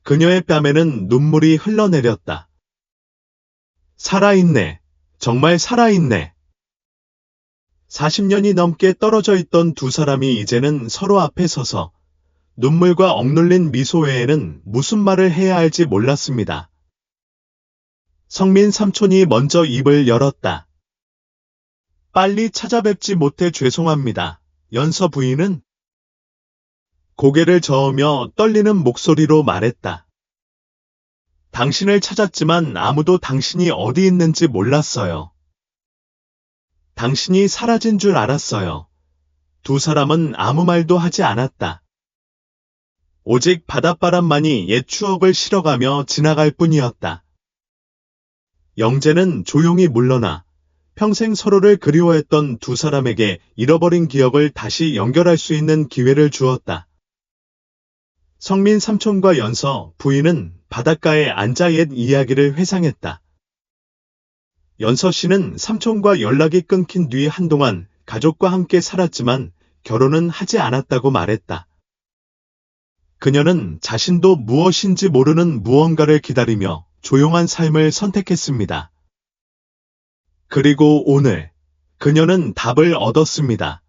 그녀의 뺨에는 눈물이 흘러내렸다. 살아있네. 정말 살아있네. 40년이 넘게 떨어져 있던 두 사람이 이제는 서로 앞에 서서 눈물과 억눌린 미소 외에는 무슨 말을 해야 할지 몰랐습니다. 성민 삼촌이 먼저 입을 열었다. 빨리 찾아뵙지 못해 죄송합니다. 연서 부인은 고개를 저으며 떨리는 목소리로 말했다. 당신을 찾았지만 아무도 당신이 어디 있는지 몰랐어요. 당신이 사라진 줄 알았어요. 두 사람은 아무 말도 하지 않았다. 오직 바닷바람만이 옛 추억을 실어가며 지나갈 뿐이었다. 영재는 조용히 물러나 평생 서로를 그리워했던 두 사람에게 잃어버린 기억을 다시 연결할 수 있는 기회를 주었다. 성민 삼촌과 연서 부인은 바닷가에 앉아 옛 이야기를 회상했다. 연서 씨는 삼촌과 연락이 끊긴 뒤 한동안 가족과 함께 살았지만 결혼은 하지 않았다고 말했다. 그녀는 자신도 무엇인지 모르는 무언가를 기다리며 조용한 삶을 선택했습니다. 그리고 오늘 그녀는 답을 얻었습니다.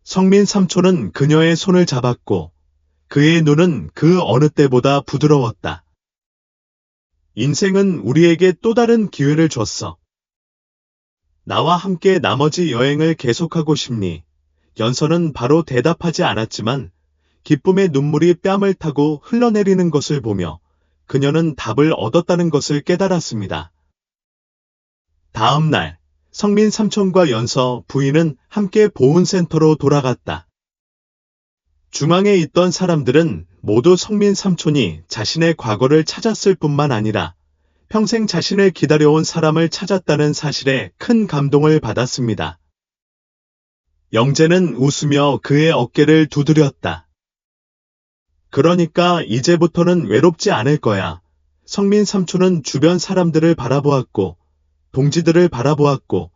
성민 삼촌은 그녀의 손을 잡았고 그의 눈은 그 어느 때보다 부드러웠다. 인생은 우리에게 또 다른 기회를 줬어. 나와 함께 나머지 여행을 계속하고 싶니? 연서는 바로 대답하지 않았지만 기쁨의 눈물이 뺨을 타고 흘러내리는 것을 보며 그녀는 답을 얻었다는 것을 깨달았습니다. 다음 날, 성민 삼촌과 연서 부인은 함께 보훈센터로 돌아갔다. 중앙에 있던 사람들은 모두 성민 삼촌이 자신의 과거를 찾았을 뿐만 아니라 평생 자신을 기다려온 사람을 찾았다는 사실에 큰 감동을 받았습니다. 영재는 웃으며 그의 어깨를 두드렸다. 그러니까 이제부터는 외롭지 않을 거야. 성민 삼촌은 주변 사람들을 바라보았고 동지들을 바라보았고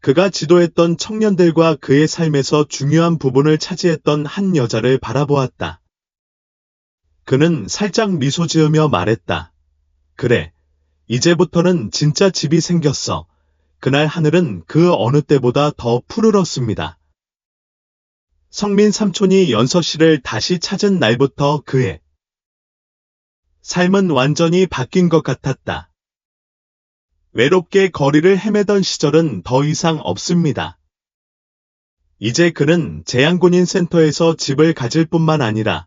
그가 지도했던 청년들과 그의 삶에서 중요한 부분을 차지했던 한 여자를 바라보았다. 그는 살짝 미소 지으며 말했다. 그래, 이제부터는 진짜 집이 생겼어. 그날 하늘은 그 어느 때보다 더 푸르렀습니다. 성민 삼촌이 연서 씨를 다시 찾은 날부터 그의 삶은 완전히 바뀐 것 같았다. 외롭게 거리를 헤매던 시절은 더 이상 없습니다. 이제 그는 재향군인 센터에서 집을 가질 뿐만 아니라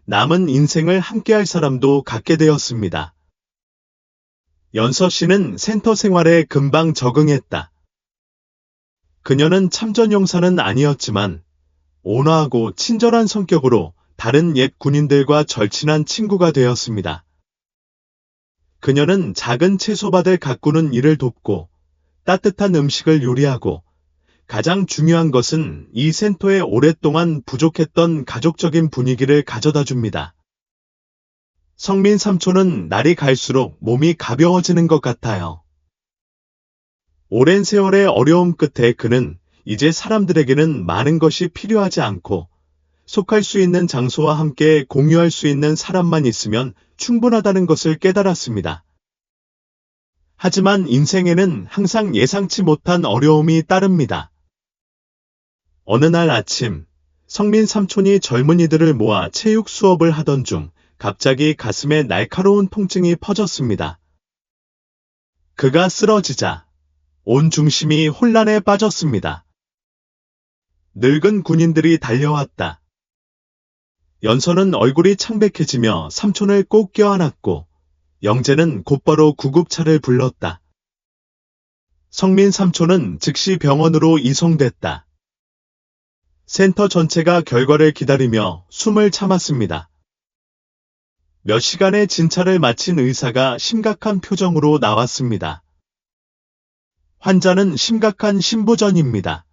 남은 인생을 함께할 사람도 갖게 되었습니다. 연서 씨는 센터 생활에 금방 적응했다. 그녀는 참전용사는 아니었지만 온화하고 친절한 성격으로 다른 옛 군인들과 절친한 친구가 되었습니다. 그녀는 작은 채소밭을 가꾸는 일을 돕고 따뜻한 음식을 요리하고 가장 중요한 것은 이 센터에 오랫동안 부족했던 가족적인 분위기를 가져다 줍니다. 성민 삼촌은 날이 갈수록 몸이 가벼워지는 것 같아요. 오랜 세월의 어려움 끝에 그는 이제 사람들에게는 많은 것이 필요하지 않고 속할 수 있는 장소와 함께 공유할 수 있는 사람만 있으면 충분하다는 것을 깨달았습니다. 하지만 인생에는 항상 예상치 못한 어려움이 따릅니다. 어느 날 아침, 성민 삼촌이 젊은이들을 모아 체육 수업을 하던 중 갑자기 가슴에 날카로운 통증이 퍼졌습니다. 그가 쓰러지자 온 중심이 혼란에 빠졌습니다. 늙은 군인들이 달려왔다. 연서는 얼굴이 창백해지며 삼촌을 꼭 껴안았고 영재는 곧바로 구급차를 불렀다. 성민 삼촌은 즉시 병원으로 이송됐다. 센터 전체가 결과를 기다리며 숨을 참았습니다. 몇 시간의 진찰을 마친 의사가 심각한 표정으로 나왔습니다. 환자는 심각한 심부전입니다.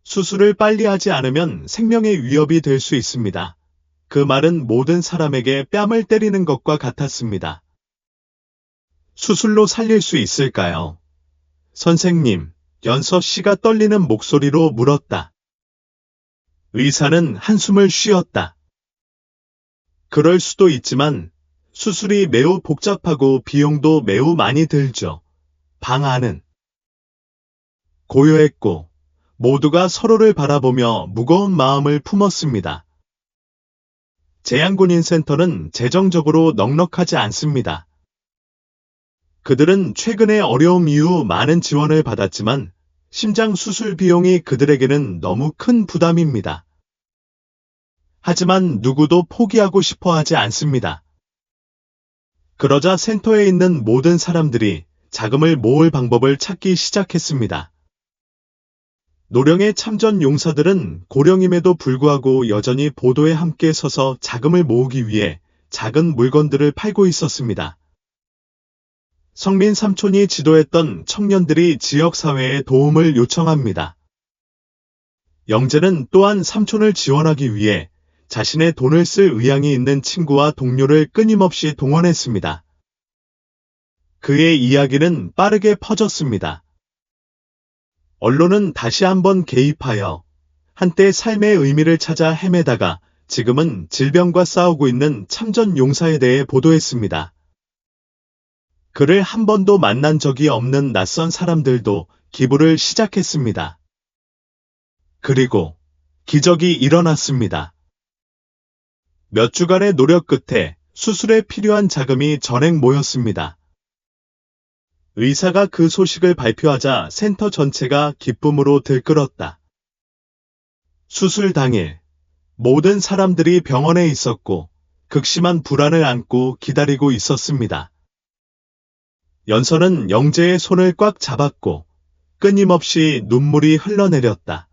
수술을 빨리 하지 않으면 생명의 위협이 될 수 있습니다. 그 말은 모든 사람에게 뺨을 때리는 것과 같았습니다. 수술로 살릴 수 있을까요? 선생님, 연서 씨가 떨리는 목소리로 물었다. 의사는 한숨을 쉬었다. 그럴 수도 있지만 수술이 매우 복잡하고 비용도 매우 많이 들죠. 방 안은 고요했고 모두가 서로를 바라보며 무거운 마음을 품었습니다. 재향군인센터는 재정적으로 넉넉하지 않습니다. 그들은 최근에 어려움 이후 많은 지원을 받았지만 심장 수술 비용이 그들에게는 너무 큰 부담입니다. 하지만 누구도 포기하고 싶어 하지 않습니다. 그러자 센터에 있는 모든 사람들이 자금을 모을 방법을 찾기 시작했습니다. 노령의 참전 용사들은 고령임에도 불구하고 여전히 보도에 함께 서서 자금을 모으기 위해 작은 물건들을 팔고 있었습니다. 성민 삼촌이 지도했던 청년들이 지역사회에 도움을 요청합니다. 영재는 또한 삼촌을 지원하기 위해 자신의 돈을 쓸 의향이 있는 친구와 동료를 끊임없이 동원했습니다. 그의 이야기는 빠르게 퍼졌습니다. 언론은 다시 한번 개입하여 한때 삶의 의미를 찾아 헤매다가 지금은 질병과 싸우고 있는 참전 용사에 대해 보도했습니다. 그를 한 번도 만난 적이 없는 낯선 사람들도 기부를 시작했습니다. 그리고 기적이 일어났습니다. 몇 주간의 노력 끝에 수술에 필요한 자금이 전액 모였습니다. 의사가 그 소식을 발표하자 센터 전체가 기쁨으로 들끓었다. 수술 당일 모든 사람들이 병원에 있었고 극심한 불안을 안고 기다리고 있었습니다. 연서는 영재의 손을 꽉 잡았고 끊임없이 눈물이 흘러내렸다.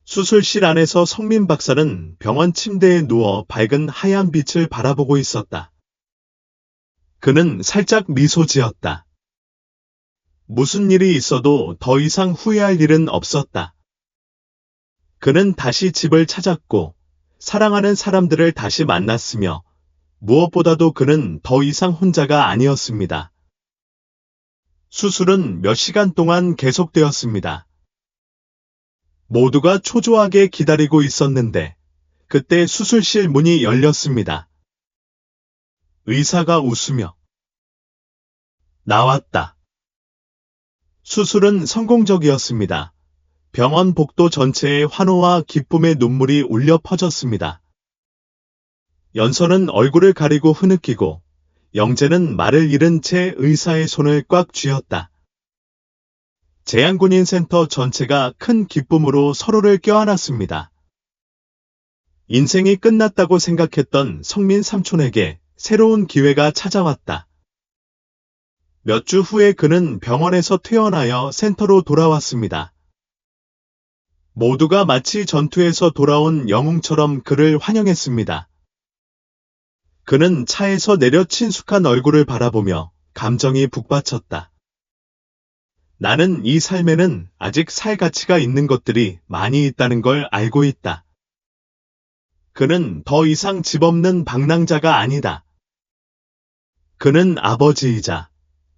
수술실 안에서 성민 박사는 병원 침대에 누워 밝은 하얀 빛을 바라보고 있었다. 그는 살짝 미소 지었다. 무슨 일이 있어도 더 이상 후회할 일은 없었다. 그는 다시 집을 찾았고 사랑하는 사람들을 다시 만났으며 무엇보다도 그는 더 이상 혼자가 아니었습니다. 수술은 몇 시간 동안 계속되었습니다. 모두가 초조하게 기다리고 있었는데 그때 수술실 문이 열렸습니다. 의사가 웃으며 나왔다. 수술은 성공적이었습니다. 병원 복도 전체에 환호와 기쁨의 눈물이 울려 퍼졌습니다. 연서는 얼굴을 가리고 흐느끼고 영재는 말을 잃은 채 의사의 손을 꽉 쥐었다. 재향군인센터 전체가 큰 기쁨으로 서로를 껴안았습니다. 인생이 끝났다고 생각했던 성민 삼촌에게 새로운 기회가 찾아왔다. 몇 주 후에 그는 병원에서 퇴원하여 센터로 돌아왔습니다. 모두가 마치 전투에서 돌아온 영웅처럼 그를 환영했습니다. 그는 차에서 내려 친숙한 얼굴을 바라보며 감정이 북받쳤다. 나는 이 삶에는 아직 살 가치가 있는 것들이 많이 있다는 걸 알고 있다. 그는 더 이상 집 없는 방랑자가 아니다. 그는 아버지이자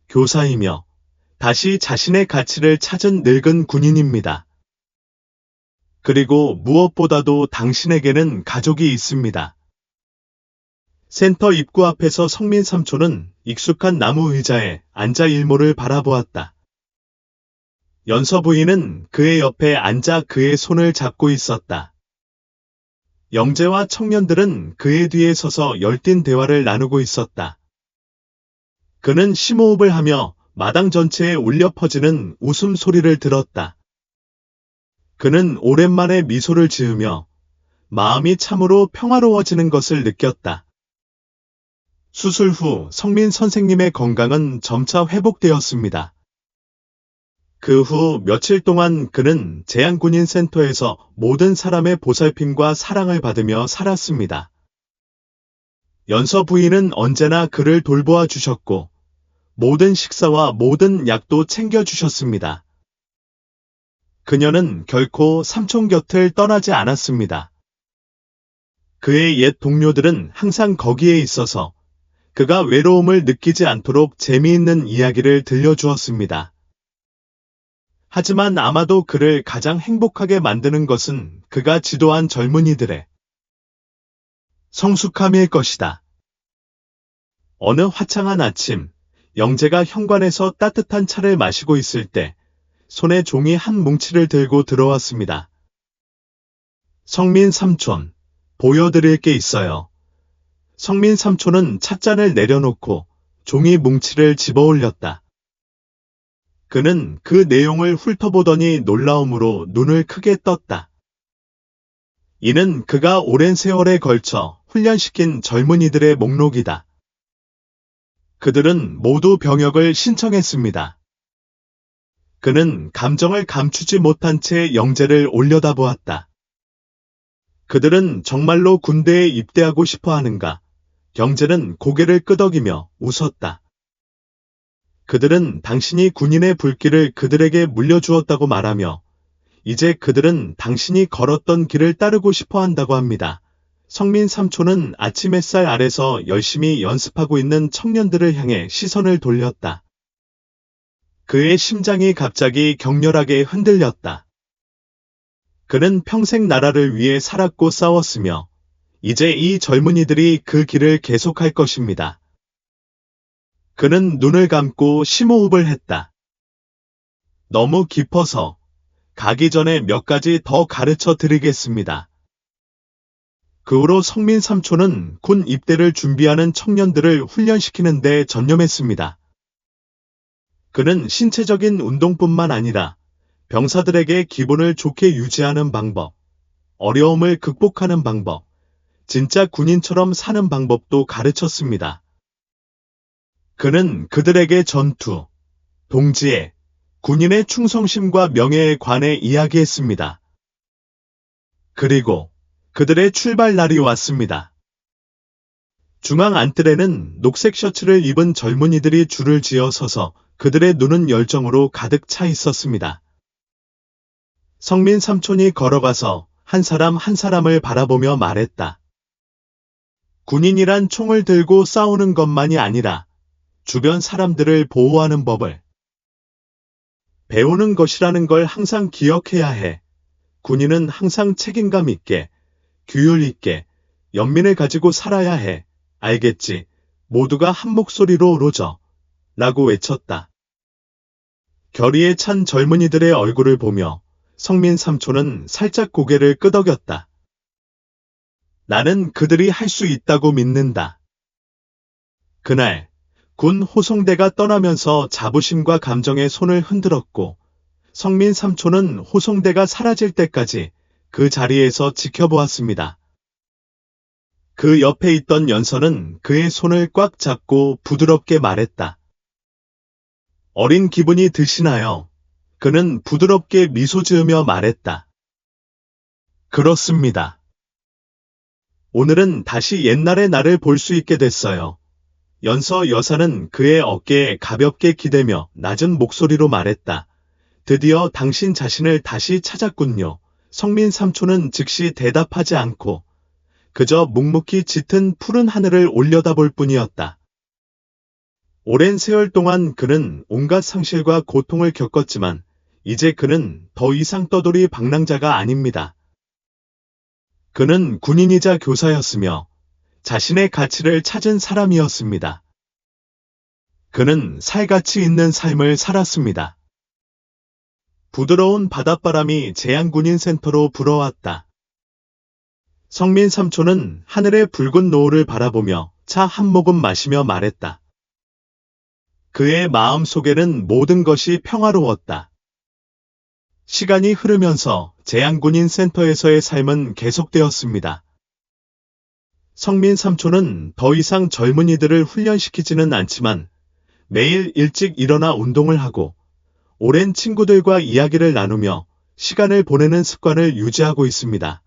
교사이며 다시 자신의 가치를 찾은 늙은 군인입니다. 그리고 무엇보다도 당신에게는 가족이 있습니다. 센터 입구 앞에서 성민 삼촌은 익숙한 나무 의자에 앉아 일몰을 바라보았다. 연서 부인은 그의 옆에 앉아 그의 손을 잡고 있었다. 영재와 청년들은 그의 뒤에 서서 열띤 대화를 나누고 있었다. 그는 심호흡을 하며 마당 전체에 울려 퍼지는 웃음소리를 들었다. 그는 오랜만에 미소를 지으며 마음이 참으로 평화로워지는 것을 느꼈다. 수술 후 성민 선생님의 건강은 점차 회복되었습니다. 그 후 며칠 동안 그는 재향군인센터에서 모든 사람의 보살핌과 사랑을 받으며 살았습니다. 연서 부인은 언제나 그를 돌보아 주셨고 모든 식사와 모든 약도 챙겨주셨습니다. 그녀는 결코 삼촌 곁을 떠나지 않았습니다. 그의 옛 동료들은 항상 거기에 있어서 그가 외로움을 느끼지 않도록 재미있는 이야기를 들려주었습니다. 하지만 아마도 그를 가장 행복하게 만드는 것은 그가 지도한 젊은이들의 성숙함일 것이다. 어느 화창한 아침, 영재가 현관에서 따뜻한 차를 마시고 있을 때 손에 종이 한 뭉치를 들고 들어왔습니다. 성민 삼촌, 보여드릴 게 있어요. 성민 삼촌은 찻잔을 내려놓고 종이 뭉치를 집어 올렸다. 그는 그 내용을 훑어보더니 놀라움으로 눈을 크게 떴다. 이는 그가 오랜 세월에 걸쳐 훈련시킨 젊은이들의 목록이다. 그들은 모두 병역을 신청했습니다. 그는 감정을 감추지 못한 채 영재를 올려다보았다. 그들은 정말로 군대에 입대하고 싶어 하는가? 영재는 고개를 끄덕이며 웃었다. 그들은 당신이 군인의 불길을 그들에게 물려주었다고 말하며 이제 그들은 당신이 걸었던 길을 따르고 싶어 한다고 합니다. 성민 삼촌은 아침 햇살 아래서 열심히 연습하고 있는 청년들을 향해 시선을 돌렸다. 그의 심장이 갑자기 격렬하게 흔들렸다. 그는 평생 나라를 위해 살았고 싸웠으며 이제 이 젊은이들이 그 길을 계속할 것입니다. 그는 눈을 감고 심호흡을 했다. 너무 깊어서 가기 전에 몇 가지 더 가르쳐 드리겠습니다. 그 후로 성민 삼촌은 군 입대를 준비하는 청년들을 훈련시키는 데 전념했습니다. 그는 신체적인 운동뿐만 아니라 병사들에게 기분을 좋게 유지하는 방법, 어려움을 극복하는 방법, 진짜 군인처럼 사는 방법도 가르쳤습니다. 그는 그들에게 전투, 동지애, 군인의 충성심과 명예에 관해 이야기했습니다. 그리고 그들의 출발 날이 왔습니다. 중앙 안뜰에는 녹색 셔츠를 입은 젊은이들이 줄을 지어 서서 그들의 눈은 열정으로 가득 차 있었습니다. 성민 삼촌이 걸어가서 한 사람 한 사람을 바라보며 말했다. 군인이란 총을 들고 싸우는 것만이 아니라 주변 사람들을 보호하는 법을 배우는 것이라는 걸 항상 기억해야 해. 군인은 항상 책임감 있게, 규율 있게, 연민을 가지고 살아야 해. 알겠지? 모두가 한 목소리로 오로져. 라고 외쳤다. 결의에 찬 젊은이들의 얼굴을 보며 성민 삼촌은 살짝 고개를 끄덕였다. 나는 그들이 할 수 있다고 믿는다. 그날 군 호송대가 떠나면서 자부심과 감정에 손을 흔들었고 성민 삼촌은 호송대가 사라질 때까지 그 자리에서 지켜보았습니다. 그 옆에 있던 연선은 그의 손을 꽉 잡고 부드럽게 말했다. 어린 기분이 드시나요? 그는 부드럽게 미소 지으며 말했다. 그렇습니다. 오늘은 다시 옛날의 나를 볼 수 있게 됐어요. 연서 여사는 그의 어깨에 가볍게 기대며 낮은 목소리로 말했다. 드디어 당신 자신을 다시 찾았군요. 성민 삼촌은 즉시 대답하지 않고 그저 묵묵히 짙은 푸른 하늘을 올려다볼 뿐이었다. 오랜 세월 동안 그는 온갖 상실과 고통을 겪었지만 이제 그는 더 이상 떠돌이 방랑자가 아닙니다. 그는 군인이자 교사였으며 자신의 가치를 찾은 사람이었습니다. 그는 살같이 있는 삶을 살았습니다. 부드러운 바닷바람이 제양군인센터로 불어왔다. 성민 삼촌은 하늘의 붉은 노을을 바라보며 차 한 모금 마시며 말했다. 그의 마음 속에는 모든 것이 평화로웠다. 시간이 흐르면서 제양군인센터에서의 삶은 계속되었습니다. 성민 삼촌은 더 이상 젊은이들을 훈련시키지는 않지만 매일 일찍 일어나 운동을 하고 오랜 친구들과 이야기를 나누며 시간을 보내는 습관을 유지하고 있습니다.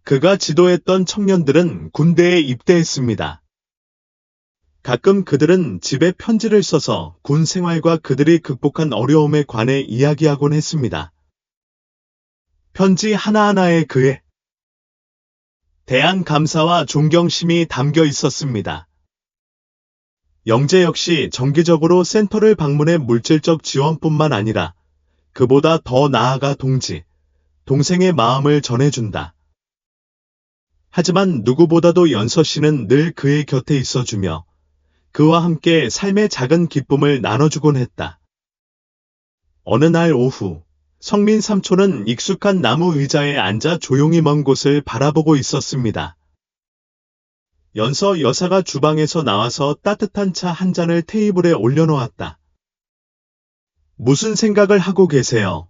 그가 지도했던 청년들은 군대에 입대했습니다. 가끔 그들은 집에 편지를 써서 군 생활과 그들이 극복한 어려움에 관해 이야기하곤 했습니다. 편지 하나하나에 그의 대한 감사와 존경심이 담겨 있었습니다. 영재 역시 정기적으로 센터를 방문해 물질적 지원뿐만 아니라 그보다 더 나아가 동지, 동생의 마음을 전해준다. 하지만 누구보다도 연서 씨는 늘 그의 곁에 있어주며 그와 함께 삶의 작은 기쁨을 나눠주곤 했다. 어느 날 오후, 성민 삼촌은 익숙한 나무 의자에 앉아 조용히 먼 곳을 바라보고 있었습니다. 연서 여사가 주방에서 나와서 따뜻한 차 한 잔을 테이블에 올려놓았다. 무슨 생각을 하고 계세요?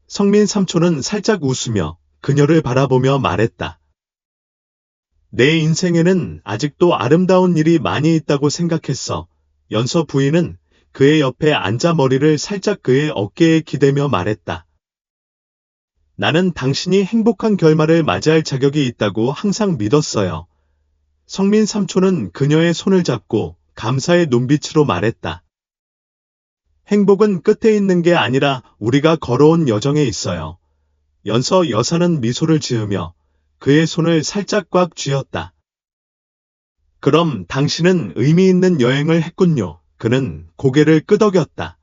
성민 삼촌은 살짝 웃으며 그녀를 바라보며 말했다. 내 인생에는 아직도 아름다운 일이 많이 있다고 생각했어. 연서 부인은 그의 옆에 앉아 머리를 살짝 그의 어깨에 기대며 말했다. 나는 당신이 행복한 결말을 맞이할 자격이 있다고 항상 믿었어요. 성민 삼촌은 그녀의 손을 잡고 감사의 눈빛으로 말했다. 행복은 끝에 있는 게 아니라 우리가 걸어온 여정에 있어요. 연서 여사는 미소를 지으며 그의 손을 살짝 꽉 쥐었다. 그럼 당신은 의미 있는 여행을 했군요. 그는 고개를 끄덕였다.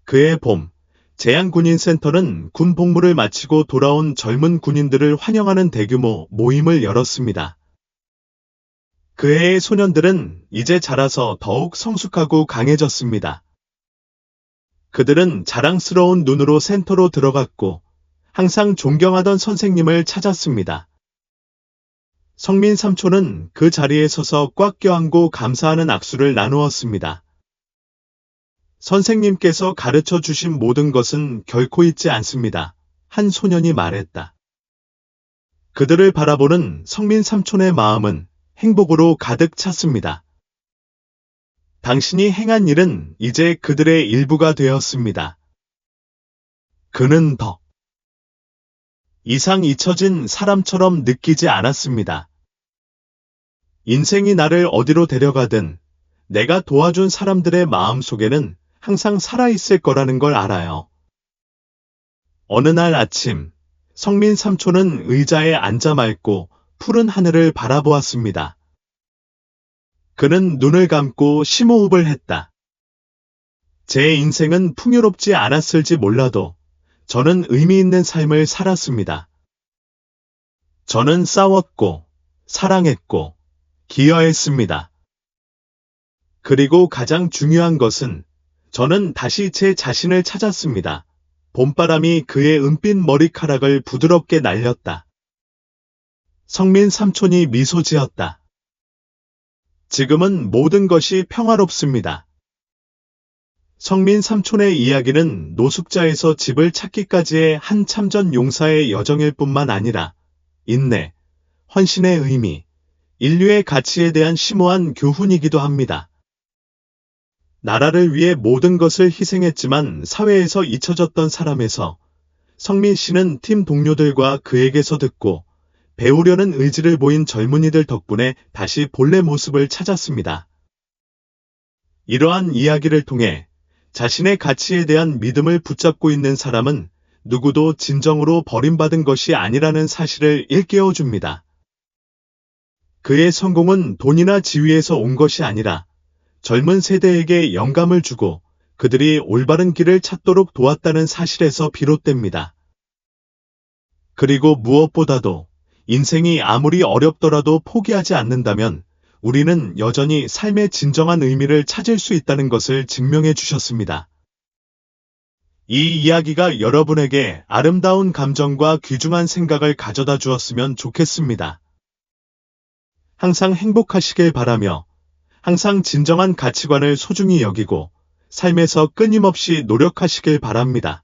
그해 봄, 제양군인센터는 군 복무를 마치고 돌아온 젊은 군인들을 환영하는 대규모 모임을 열었습니다. 그해의 소년들은 이제 자라서 더욱 성숙하고 강해졌습니다. 그들은 자랑스러운 눈으로 센터로 들어갔고 항상 존경하던 선생님을 찾았습니다. 성민 삼촌은 그 자리에 서서 꽉 껴안고 감사하는 악수를 나누었습니다. 선생님께서 가르쳐 주신 모든 것은 결코 잊지 않습니다. 한 소년이 말했다. 그들을 바라보는 성민 삼촌의 마음은 행복으로 가득 찼습니다. 당신이 행한 일은 이제 그들의 일부가 되었습니다. 그는 더 이상 잊혀진 사람처럼 느끼지 않았습니다. 인생이 나를 어디로 데려가든 내가 도와준 사람들의 마음 속에는 항상 살아있을 거라는 걸 알아요. 어느 날 아침, 성민 삼촌은 의자에 앉아 맑고 푸른 하늘을 바라보았습니다. 그는 눈을 감고 심호흡을 했다. 제 인생은 풍요롭지 않았을지 몰라도 저는 의미 있는 삶을 살았습니다. 저는 싸웠고, 사랑했고, 기여했습니다. 그리고 가장 중요한 것은 저는 다시 제 자신을 찾았습니다. 봄바람이 그의 은빛 머리카락을 부드럽게 날렸다. 성민 삼촌이 미소 지었다. 지금은 모든 것이 평화롭습니다. 성민 삼촌의 이야기는 노숙자에서 집을 찾기까지의 한 참전 용사의 여정일 뿐만 아니라 인내, 헌신의 의미, 인류의 가치에 대한 심오한 교훈이기도 합니다. 나라를 위해 모든 것을 희생했지만 사회에서 잊혀졌던 사람에서 성민 씨는 팀 동료들과 그에게서 듣고 배우려는 의지를 보인 젊은이들 덕분에 다시 본래 모습을 찾았습니다. 이러한 이야기를 통해 자신의 가치에 대한 믿음을 붙잡고 있는 사람은 누구도 진정으로 버림받은 것이 아니라는 사실을 일깨워줍니다. 그의 성공은 돈이나 지위에서 온 것이 아니라 젊은 세대에게 영감을 주고 그들이 올바른 길을 찾도록 도왔다는 사실에서 비롯됩니다. 그리고 무엇보다도 인생이 아무리 어렵더라도 포기하지 않는다면 우리는 여전히 삶의 진정한 의미를 찾을 수 있다는 것을 증명해 주셨습니다. 이 이야기가 여러분에게 아름다운 감정과 귀중한 생각을 가져다 주었으면 좋겠습니다. 항상 행복하시길 바라며 항상 진정한 가치관을 소중히 여기고 삶에서 끊임없이 노력하시길 바랍니다.